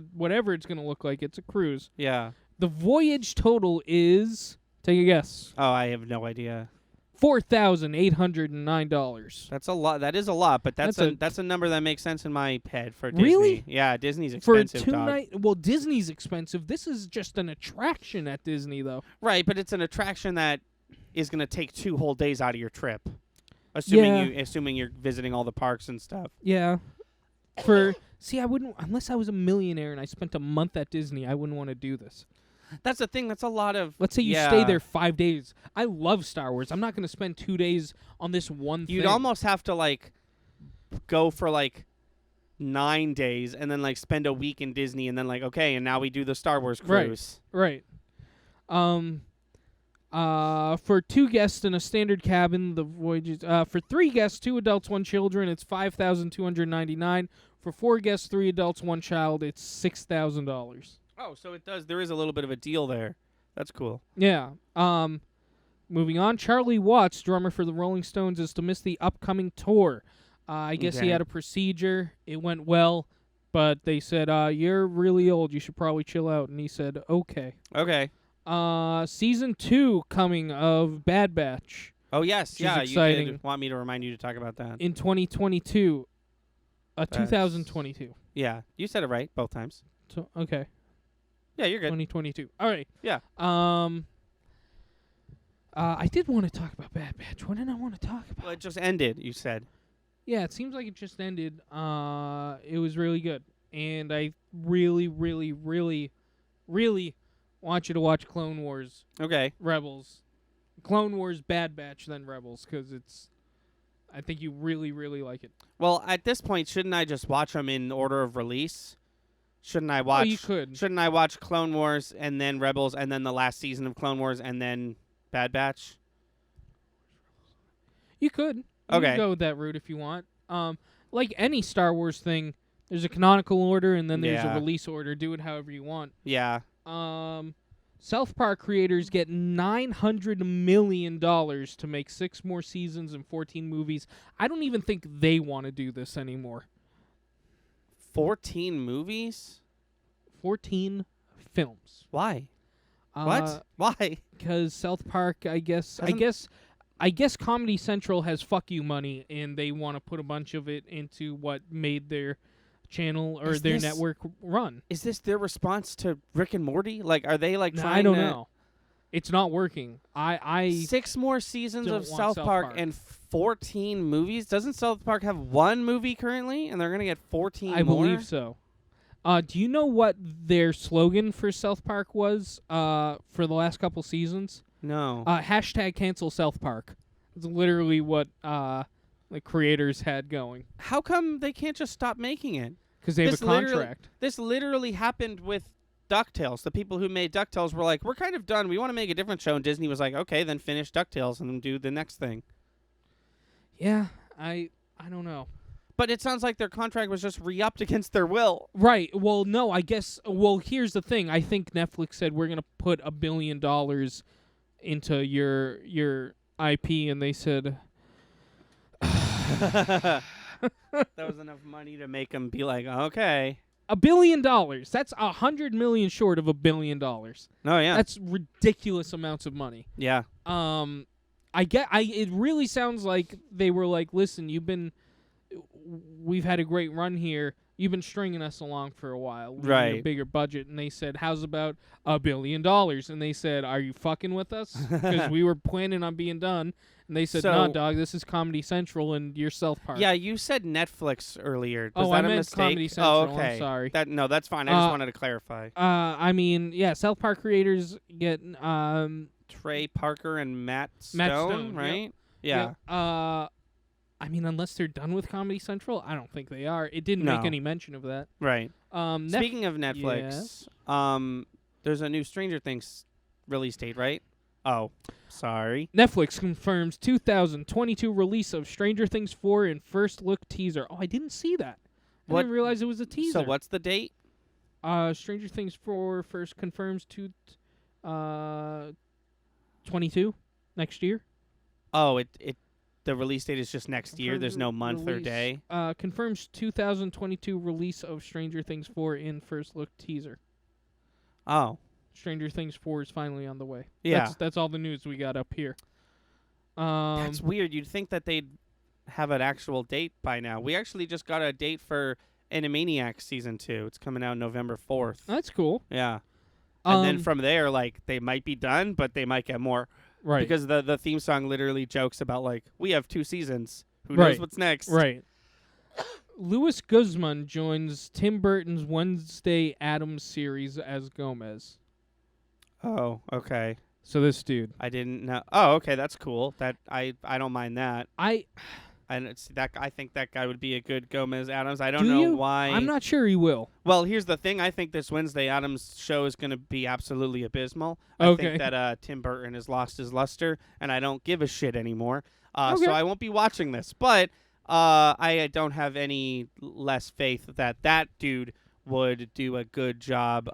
B: it's gonna look like, it's a cruise.
A: Yeah.
B: The voyage total is, take a guess.
A: Oh, I have no idea.
B: $4,809.
A: That's a lot. That is a lot, but that's a number that makes sense in my head for Disney.
B: Really?
A: Yeah, Disney's
B: For a
A: expensive, dog.
B: two-night... Well, Disney's expensive. This is just an attraction at Disney, though.
A: Right, but it's an attraction that is going to take 2 whole days out of your trip. Assuming you're visiting all the parks and stuff.
B: Yeah. See, I wouldn't... Unless I was a millionaire and I spent a month at Disney, I wouldn't want to do this.
A: That's the thing. That's a lot of...
B: Let's say you stay there 5 days. I love Star Wars. I'm not going to spend 2 days on this one thing.
A: You'd almost have to, like, go for, like, 9 days and then, like, spend a week in Disney and then, like, okay, and now we do the Star Wars cruise.
B: Right. For 2 guests in a standard cabin, the voyages... for 3 guests, 2 adults, 1 children, it's $5,299. For 4 guests, 3 adults, 1 child, it's $6,000.
A: Oh, so there is a little bit of a deal there. That's cool.
B: Yeah. Moving on, Charlie Watts, drummer for the Rolling Stones, is to miss the upcoming tour. I guess he had a procedure. It went well, but they said, you're really old. You should probably chill out. And he said, okay.
A: Okay.
B: Season 2 coming of Bad Batch.
A: Oh, yes.
B: Yeah, exciting.
A: You did want me to remind you to talk about that.
B: In 2022. 2022.
A: Yeah, you said it right both times.
B: So, okay.
A: Yeah, you're good.
B: 2022. All right.
A: Yeah.
B: I did want to talk about Bad Batch. What did I want to talk about?
A: Well, it just ended, you said.
B: Yeah, it seems like it just ended. It was really good. And I really, really, really, really want you to watch Clone Wars.
A: Okay.
B: Rebels. Clone Wars, Bad Batch, then Rebels, because I think you really, really like it.
A: Well, at this point, shouldn't I just watch them in order of release? Shouldn't I watch?
B: Oh, you could.
A: Shouldn't I watch Clone Wars and then Rebels and then the last season of Clone Wars and then Bad Batch?
B: You could. You
A: Okay.
B: could go with that route if you want. Like any Star Wars thing, there's a canonical order and then there's a release order. Do it however you want.
A: Yeah.
B: South Park creators get $900 million to make 6 more seasons and 14 movies. I don't even think they want to do this anymore.
A: 14 movies?
B: 14 films.
A: Why? What? Why?
B: Because South Park, I guess Comedy Central has fuck you money, and they want to put a bunch of it into what made their channel or their network run.
A: Is this their response to Rick and Morty? Like, are they like trying?
B: I don't know. It's not working. I
A: 6 more seasons of South Park and 14 movies. Doesn't South Park have 1 movie currently, and they're gonna get 14 more?
B: I believe so. Do you know what their slogan for South Park was for the last couple seasons?
A: No.
B: Hashtag cancel South Park. It's literally what the creators had going.
A: How come they can't just stop making it?
B: Because they have a contract.
A: This literally happened with DuckTales. The people who made DuckTales were like, we're kind of done. We want to make a different show. And Disney was like, okay, then finish DuckTales and then do the next thing.
B: Yeah, I don't know.
A: But it sounds like their contract was just re-upped against their will.
B: Right. Well, no, I guess. Well, here's the thing. I think Netflix said we're going to put $1 billion into your IP, and they said...
A: That was enough money to make them be like, okay.
B: $1 billion. That's $100 million short of $1 billion. Oh
A: yeah.
B: That's ridiculous amounts of money.
A: Yeah.
B: It really sounds like they were like, listen, we've had a great run here. You've been stringing us along for a while. We need a bigger budget. And they said, how's about $1 billion? And they said, are you fucking with us? Because we were planning on being done. And they said, no, dog, this is Comedy Central and you're South Park.
A: Yeah, you said Netflix earlier. Was that
B: I
A: a
B: meant
A: mistake?
B: Comedy Central.
A: Oh, okay.
B: I'm sorry.
A: That's fine. I just wanted to clarify.
B: I mean, yeah, South Park creators get...
A: Trey Parker and Matt Stone, right?
B: Yep. Yeah. I mean, unless they're done with Comedy Central, I don't think they are. It didn't make any mention of that.
A: Right. Speaking of Netflix, there's a new Stranger Things release date, right? Oh, sorry.
B: Netflix confirms 2022 release of Stranger Things 4 in first look teaser. Oh, I didn't see that. I didn't realize it was a teaser.
A: So what's the date?
B: Stranger Things 4 first confirms 22 next year.
A: Oh, the release date is just next year. There's no month or day.
B: Confirms 2022 release of Stranger Things 4 in first look teaser.
A: Oh.
B: Stranger Things 4 is finally on the way.
A: Yeah.
B: That's all the news we got up here.
A: That's weird. You'd think that they'd have an actual date by now. We actually just got a date for Animaniacs season 2. It's coming out November 4th.
B: That's cool.
A: Yeah. And then from there, like, they might be done, but they might get more.
B: Right.
A: Because the theme song literally jokes about, like, we have 2 seasons. Who knows what's next?
B: Right. Louis Guzman joins Tim Burton's Wednesday Addams series as Gomez.
A: Oh, okay.
B: So this dude.
A: I didn't know. Oh, okay, that's cool. That I don't mind that. I think that guy would be a good Gomez Addams. I don't know why.
B: I'm not sure he will.
A: Well, here's the thing. I think this Wednesday Addams show is going to be absolutely abysmal. I
B: Okay.
A: think that Tim Burton has lost his luster, and I don't give a shit anymore.
B: Okay.
A: So I won't be watching this. But I don't have any less faith that dude would do a good job.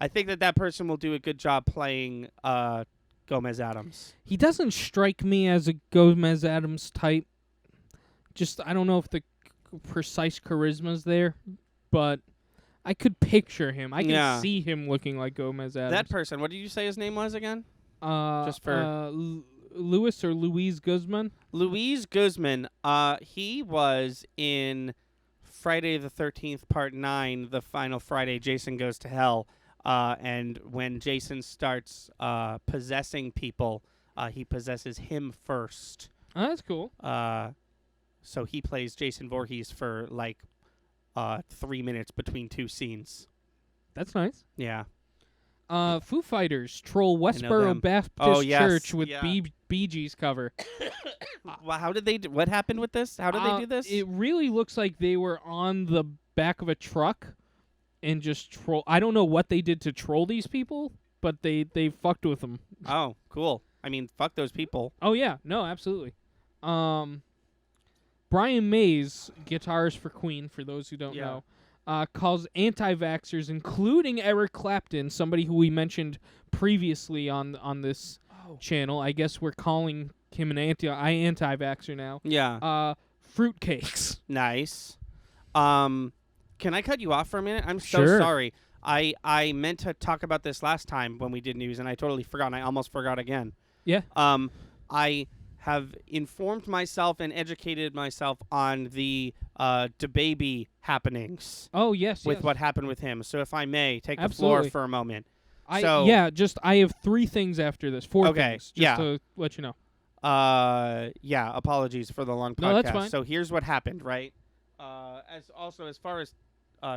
A: I think that person will do a good job playing Gomez Addams.
B: He doesn't strike me as a Gomez Addams type. Just, I don't know if the precise charisma's there, but I could picture him. I can see him looking like Gomez Addams.
A: That person, what did you say his name was again?
B: Just for Louis or Louise Guzman?
A: Louise Guzman, he was in Friday the 13th, Part 9, the final Friday, Jason Goes to Hell. And when Jason starts possessing people, he possesses him first.
B: Oh, that's cool.
A: So he plays Jason Voorhees for, like, 3 minutes between 2 scenes.
B: That's nice.
A: Yeah.
B: Foo Fighters troll Westboro Baptist Church with Bee Gees cover.
A: Well, how did they what happened with this? How did they do this?
B: It really looks like they were on the back of a truck and just troll. I don't know what they did to troll these people, but they fucked with them.
A: Oh, cool. I mean, fuck those people.
B: Oh, yeah. No, absolutely. Brian Mays, guitarist for Queen, for those who don't know, calls anti-vaxxers, including Eric Clapton, somebody who we mentioned previously on this channel. I guess we're calling him an anti-vaxxer now.
A: Yeah.
B: Fruitcakes.
A: Nice. Can I cut you off for a minute? I'm so sorry. I meant to talk about this last time when we did news, and I totally forgot, and I almost forgot again.
B: Yeah.
A: I have informed myself and educated myself on the DaBaby happenings.
B: Oh, yes,
A: with what happened with him. So if I may, take the floor for a moment. I
B: have 3 things after this. 4 things, just to let you know.
A: Apologies for the long podcast.
B: No, that's fine.
A: So here's what happened, right? As far as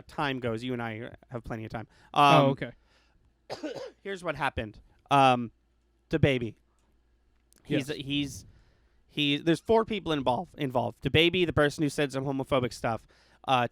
A: time goes, you and I have plenty of time.
B: Okay.
A: Here's what happened. DaBaby. There's 4 people involved. DaBaby, the person who said some homophobic stuff.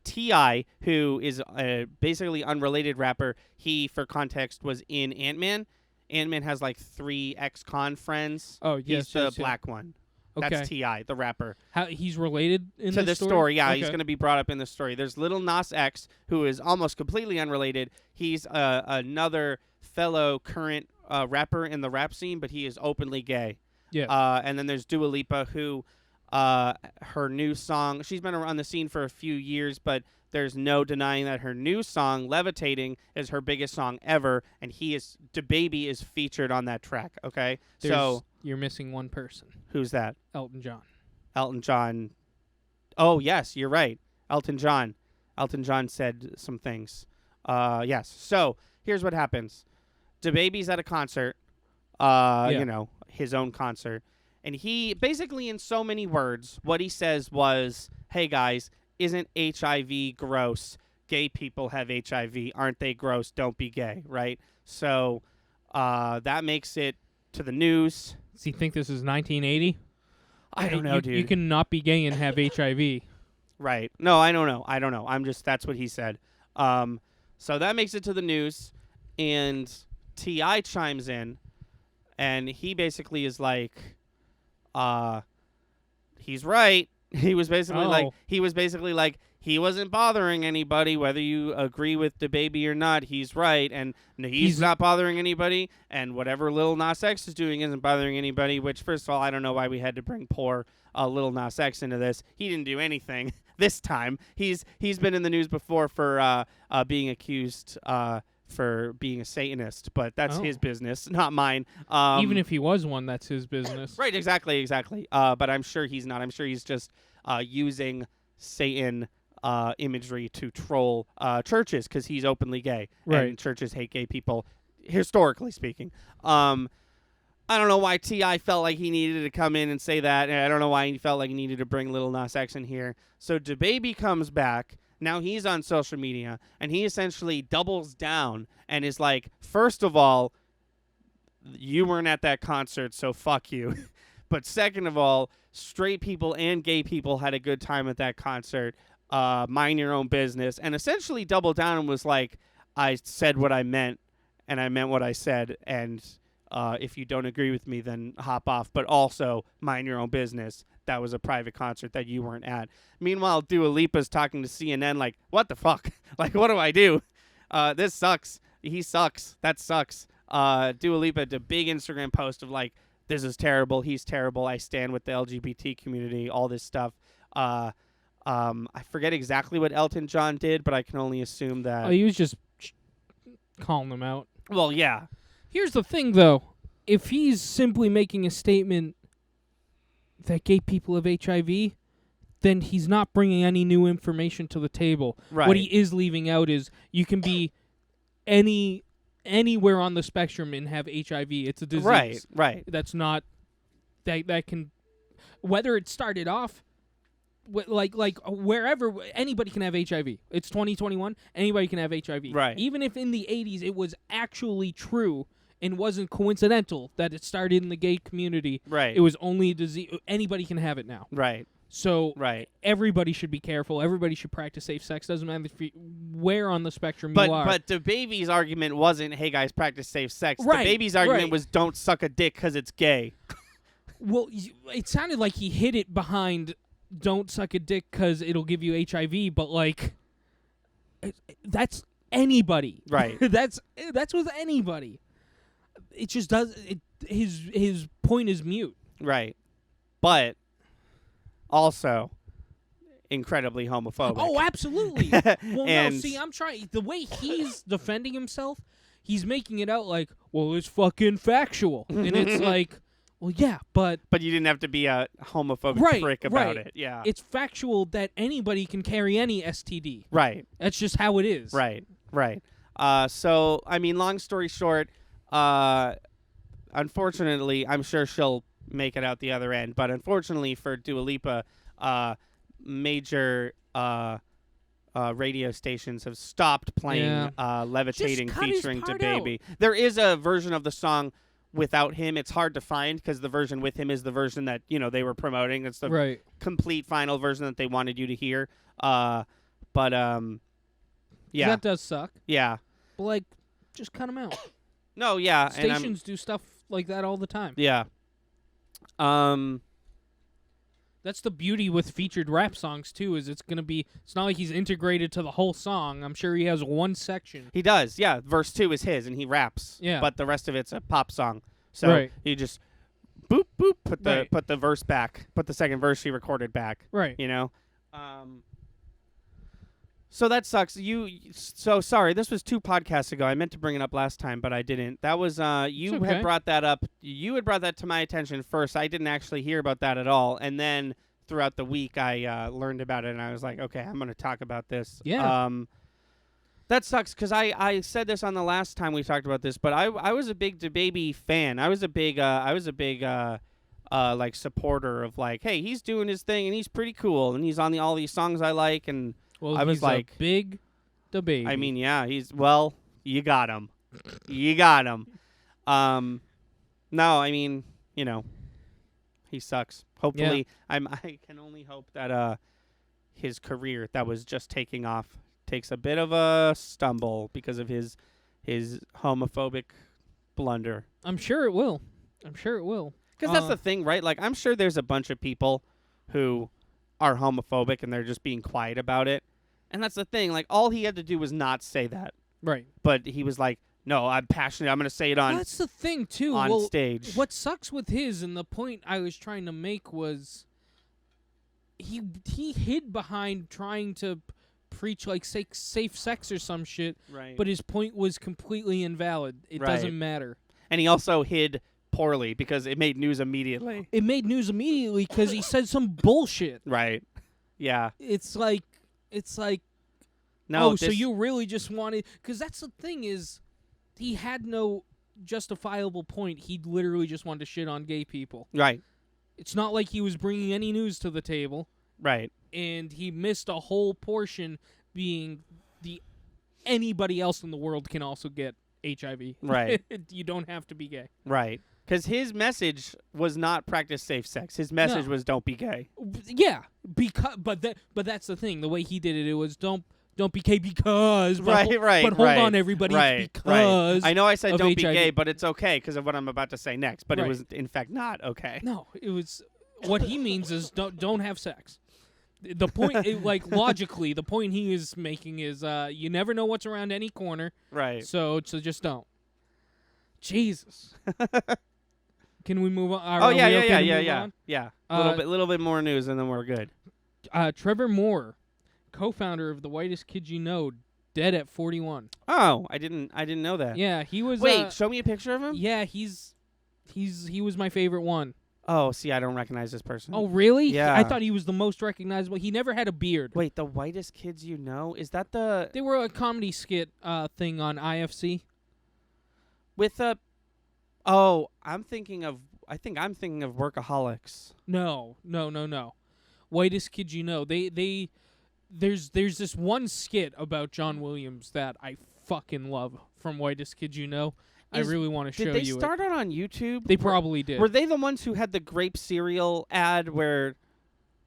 A: T.I., who is a basically unrelated rapper. He, for context, was in Ant-Man. Ant-Man has like 3 ex-con friends.
B: Oh, yes.
A: He's the black one.
B: Okay.
A: That's T.I., the rapper.
B: How he's related
A: to the story? Yeah, he's going to be brought up in the story. There's Lil Nas X, who is almost completely unrelated. He's another fellow current rapper in the rap scene, but he is openly gay.
B: Yeah.
A: And then there's Dua Lipa, who her new song, she's been on the scene for a few years, but there's no denying that her new song, Levitating, is her biggest song ever, and DaBaby is featured on that track, okay? So
B: you're missing one person.
A: Who's that?
B: Elton John.
A: Elton John. Oh, yes, you're right. Elton John. Elton John said some things. Yes. So here's what happens. DaBaby's at a concert, his own concert. And he basically, in so many words, what he says was, hey, guys, isn't HIV gross? Gay people have HIV. Aren't they gross? Don't be gay, right? So that makes it to the news.
B: Does he think this is 1980?
A: I don't know, dude.
B: You can not be gay and have HIV.
A: Right. No, I don't know. That's what he said. So that makes it to the news, and T.I. chimes in, and he basically is like, he's right. He was basically like, he wasn't bothering anybody, whether you agree with DaBaby or not. He's right, and he's not bothering anybody, and whatever Lil Nas X is doing isn't bothering anybody, which, first of all, I don't know why we had to bring poor Lil Nas X into this. He didn't do anything this time. He's been in the news before for being accused for being a Satanist, but that's
B: Oh.
A: his business, not mine.
B: Even if he was one, that's his business.
A: Right, exactly. But I'm sure he's not. I'm sure he's just using Satan imagery to troll churches because he's openly gay,
B: Right.
A: and churches hate gay people, historically speaking. I don't know why T.I. felt like he needed to come in and say that, and I don't know why he felt like he needed to bring Lil Nas X in here. So DaBaby comes back. Now he's on social media, and he essentially doubles down and is like, first of all, you weren't at that concert, so fuck you. But second of all, straight people and gay people had a good time at that concert. Mind your own business. And essentially doubled down and was like, I said what I meant, and I meant what I said, and if you don't agree with me, then hop off. But also, mind your own business. That was a private concert that you weren't at. Meanwhile, Dua Lipa's talking to CNN like, what the fuck? Like, what do I do? This sucks. He sucks. That sucks. Dua Lipa did a big Instagram post of like, this is terrible. He's terrible. I stand with the LGBT community. All this stuff. I forget exactly what Elton John did, but I can only assume that.
B: He was just calling them out.
A: Well, yeah.
B: Here's the thing, though. If he's simply making a statement that gay people have HIV, then he's not bringing any new information to the table.
A: Right.
B: What he is leaving out is you can be anywhere on the spectrum and have HIV. It's a disease.
A: Right.
B: That's not that can, whether it started off like wherever, anybody can have HIV. It's 2021. Anybody can have HIV.
A: Right.
B: Even if in the 80s it was actually true and wasn't coincidental that it started in the gay community.
A: Right.
B: It was only a disease. Anybody can have it now.
A: Right.
B: So
A: Right.
B: everybody should be careful. Everybody should practice safe sex. Doesn't matter where on the spectrum
A: But
B: you are.
A: but DaBaby's argument wasn't, hey guys, practice safe sex.
B: Right,
A: DaBaby's argument
B: right.
A: was, don't suck a dick because it's gay.
B: Well, it sounded like he hid it behind don't suck a dick because it'll give you HIV, but like that's anybody.
A: Right.
B: that's with anybody. It just does it. His point is mute.
A: Right. But also incredibly homophobic.
B: Oh, absolutely. Well, no,
A: And-
B: see, I'm trying. The way he's defending himself, he's making it out like, well, it's fucking factual, and it's like, well, yeah, but
A: But you didn't have to be a homophobic
B: Right,
A: prick about
B: right.
A: it. Yeah.
B: it's factual that anybody can carry any STD.
A: Right.
B: That's just how it is.
A: Right. So, I mean, long story short, unfortunately, I'm sure she'll make it out the other end, but unfortunately for Dua Lipa, major radio stations have stopped playing Levitating
B: Just cut his
A: featuring
B: part
A: DaBaby. There is a version of the song without him. It's hard to find because the version with him is the version that, they were promoting. It's the
B: Right.
A: complete final version that they wanted you to hear. Yeah.
B: That does suck.
A: Yeah.
B: But, like, just cut them out.
A: No, yeah. and I'm-
B: Stations do stuff like that all the time.
A: Yeah.
B: That's the beauty with featured rap songs, too, is it's not like he's integrated to the whole song. I'm sure he has one section.
A: He does, yeah. Verse 2 is his, and he raps.
B: Yeah.
A: But the rest of it's a pop song. So
B: Right.
A: he just boop boop put the
B: Right.
A: put the verse back, put the second verse he recorded back.
B: Right.
A: So that sucks. So sorry. This was 2 podcasts ago. I meant to bring it up last time, but I didn't. That was you
B: okay.
A: had brought that up. You had brought that to my attention first. I didn't actually hear about that at all, and then throughout the week I learned about it, and I was like, okay, I'm going to talk about this.
B: Yeah.
A: That sucks because I said this on the last time we talked about this, but I was a big DaBaby fan. I was a big like supporter of like, hey, he's doing his thing and he's pretty cool and he's on all these songs I like, and
B: Well,
A: I was
B: he's
A: like,
B: a big DaBaby.
A: I mean, yeah, you got him. You got him. No, I mean, he sucks. Hopefully, I can only hope that his career that was just taking off takes a bit of a stumble because of his homophobic blunder.
B: I'm sure it will.
A: Because that's the thing, right? Like, I'm sure there's a bunch of people who are homophobic and they're just being quiet about it. And that's the thing. Like, all he had to do was not say that.
B: Right.
A: But he was like, no, I'm passionate. I'm going to say it on
B: That's the thing, too.
A: on stage.
B: What sucks with his, and the point I was trying to make was he hid behind trying to preach like safe sex or some shit,
A: Right.
B: but his point was completely invalid. It doesn't matter.
A: And he also hid poorly because it made news immediately.
B: It made news immediately because he said some bullshit.
A: Right. Yeah.
B: It's like,
A: No.
B: so you really just wanted, because that's the thing is, he had no justifiable point. He literally just wanted to shit on gay people.
A: Right.
B: It's not like he was bringing any news to the table.
A: Right.
B: And he missed a whole portion being anybody else in the world can also get HIV.
A: Right.
B: You don't have to be gay.
A: Right. Because his message was not practice safe sex. His message was don't be gay.
B: Yeah, but that's the thing. The way he did it, it was don't be gay because. But But hold on, everybody. It's because.
A: I know I said don't
B: HIV.
A: be gay, but it's okay because of what I'm about to say next. But it
B: Right.
A: was in fact not okay.
B: No, it was. What he means is don't have sex. The point, logically, the point he is making is you never know what's around any corner.
A: Right.
B: So just don't. Jesus. Can we move on?
A: Oh
B: Are
A: yeah,
B: we
A: yeah,
B: okay
A: yeah,
B: to
A: yeah,
B: move
A: yeah,
B: on?
A: yeah. A little bit more news, and then we're good.
B: Trevor Moore, co-founder of The Whitest Kids You Know, dead at 41.
A: Oh, I didn't know that.
B: Yeah, he was.
A: Wait, show me a picture of him.
B: Yeah, he was my favorite one.
A: Oh, see, I don't recognize this person.
B: Oh, really?
A: Yeah.
B: I thought he was the most recognizable. He never had a beard.
A: Wait, The Whitest Kids You Know? Is that the
B: They were a comedy skit thing on IFC.
A: with the? Oh, I think I'm thinking of Workaholics.
B: No. Whitest Kids You Know. There's this one skit about John Williams that I fucking love from Whitest Kids You Know. I really want to show you
A: Did they
B: it.
A: start it on YouTube?
B: They probably did.
A: Were they the ones who had the grape cereal ad where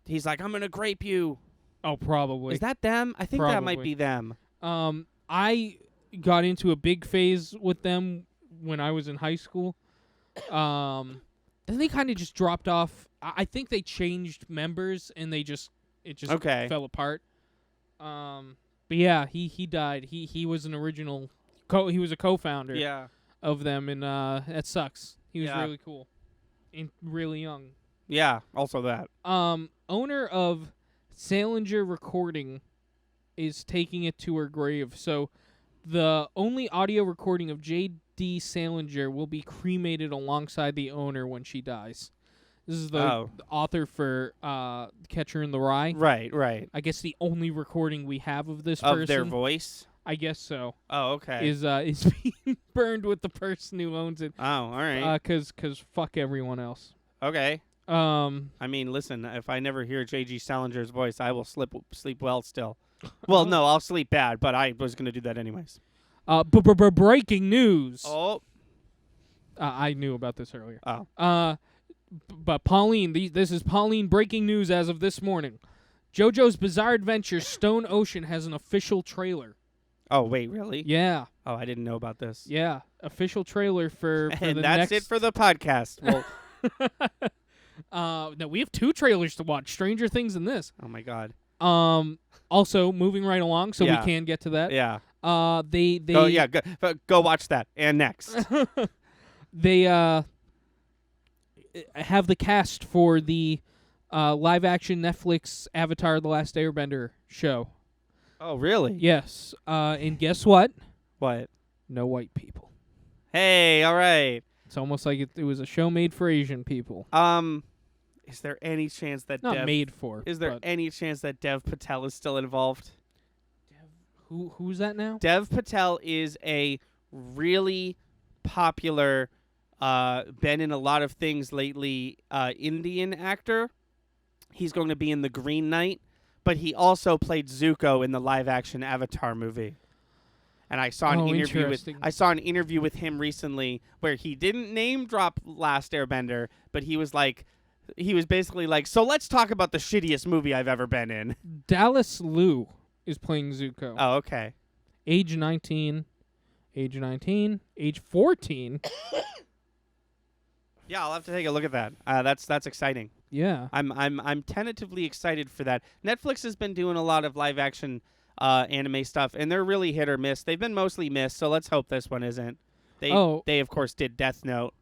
A: he's like, "I'm gonna grape you"?
B: Oh, probably.
A: Is that them? I think that might
B: Probably.
A: be them.
B: I got into a big phase with them when I was in high school. Then they kind of just dropped off. I think they changed members and it just
A: Okay.
B: fell apart. But yeah, he died. He was an original he was a co-founder
A: Yeah.
B: of them, and that sucks. He was
A: Yeah.
B: really cool and really young.
A: Yeah. Also that.
B: Owner of Salinger Recording is taking it to her grave. So the only audio recording of J.D. Salinger will be cremated alongside the owner when she dies. This is the author for Catcher in the Rye.
A: Right.
B: I guess the only recording we have of this
A: Of
B: person.
A: their voice.
B: I guess so.
A: Oh, okay.
B: Is being burned with the person who owns it.
A: Oh, all right.
B: Cause fuck everyone else.
A: Okay.
B: I
A: mean, listen, if I never hear J.G. Salinger's voice, I will sleep well still. Well, no, I'll sleep bad, but I was going to do that anyways.
B: Breaking news.
A: Oh.
B: I knew about this earlier.
A: Oh.
B: But Pauline, this is Pauline breaking news as of this morning. JoJo's Bizarre Adventure Stone Ocean has an official trailer.
A: Oh, wait, really?
B: Yeah.
A: Oh, I didn't know about this.
B: Yeah. Official trailer for
A: And
B: the
A: that's
B: next...
A: it for the podcast. Well,
B: no, we have 2 trailers to watch. Stranger Things and this.
A: oh, my God.
B: Also, moving right along, so
A: Yeah.
B: we can get to that.
A: Yeah.
B: They
A: Go watch that. And next.
B: they have the cast for the live-action Netflix Avatar: The Last Airbender show.
A: Oh, really?
B: Yes. And guess what?
A: What?
B: No white people.
A: Hey, all right.
B: It's almost like it was a show made for Asian people.
A: Is there any chance that
B: Not made for.
A: Is there
B: but
A: any chance that Dev Patel is still involved?
B: who's that now?
A: Dev Patel is a really popular, been in a lot of things lately, Indian actor. He's going to be in The Green Knight, but he also played Zuko in the live-action Avatar movie. And I saw an interview with him recently where he didn't name drop Last Airbender, but he was basically like, so let's talk about the shittiest movie I've ever been in.
B: Dallas Liu is playing Zuko.
A: Oh, okay.
B: Age 19. Age 14.
A: Yeah, I'll have to take a look at that. That's exciting.
B: Yeah.
A: I'm tentatively excited for that. Netflix has been doing a lot of live action anime stuff, and they're really hit or miss. They've been mostly missed, so let's hope this one isn't. They of course did Death Note.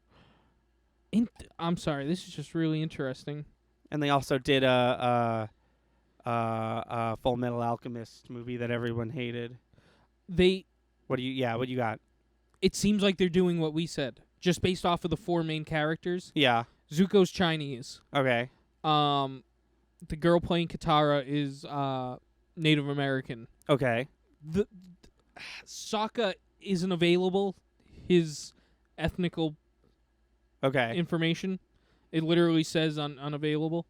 B: I'm sorry, this is just really interesting.
A: And they also did Full Metal Alchemist movie that everyone hated.
B: They.
A: What do you got?
B: It seems like they're doing what we said, just based off of the 4 main characters.
A: Yeah.
B: Zuko's Chinese.
A: Okay.
B: The girl playing Katara is Native American.
A: Okay.
B: The Sokka isn't available. His ethnical information, it literally says unavailable.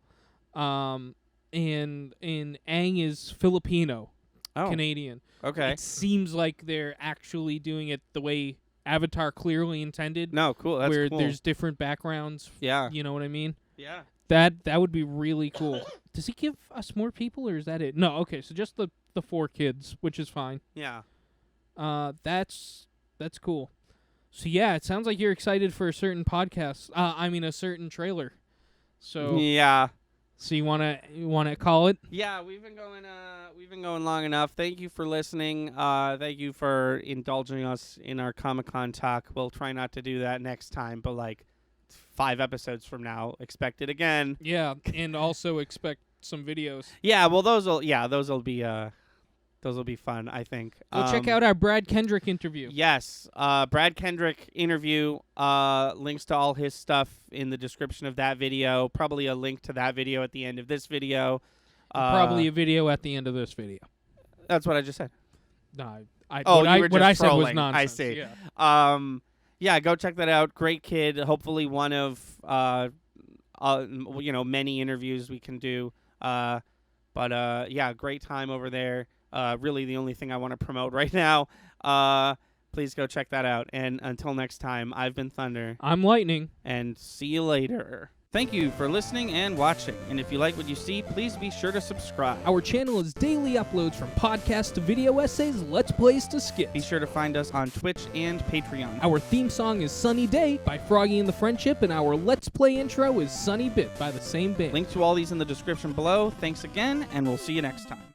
B: And Aang is Filipino, Canadian.
A: Okay.
B: It seems like they're actually doing it the way Avatar clearly intended.
A: No, cool. That's
B: where
A: cool.
B: there's different backgrounds.
A: Yeah.
B: You know what I mean?
A: Yeah.
B: That would be really cool. Does he give us more people, or is that it? No, okay, so just the 4 kids, which is fine.
A: Yeah.
B: That's cool. So yeah, it sounds like you're excited for a certain podcast. A certain trailer. So
A: yeah.
B: So you wanna call it?
A: Yeah, we've been going long enough. Thank you for listening. Thank you for indulging us in our Comic-Con talk. We'll try not to do that next time, but like 5 episodes from now, expect it again.
B: Yeah, and also expect some videos.
A: Yeah, well those will be fun, I think.
B: Go check out our Brad Kendrick interview.
A: Yes, Brad Kendrick interview. Links to all his stuff in the description of that video. Probably a link to that video at the end of this video.
B: Probably a video at the end of this video.
A: That's what I just said.
B: No,
A: what
B: I said was nonsense.
A: I see.
B: Yeah.
A: Yeah, go check that out. Great kid. Hopefully one of many interviews we can do. But yeah, great time over there. Really the only thing I want to promote right now. Please go check that out. And until next time, I've been Thunder.
B: I'm Lightning.
A: And see you later. Thank you for listening and watching. And if you like what you see, please be sure to subscribe.
B: Our channel is daily uploads from podcasts to video essays, let's plays to skits.
A: Be sure to find us on Twitch and Patreon.
B: Our theme song is Sunny Day by Froggy and the Friendship, and our Let's Play intro is Sunny Bit by the same band.
A: Link to all these in the description below. Thanks again, and we'll see you next time.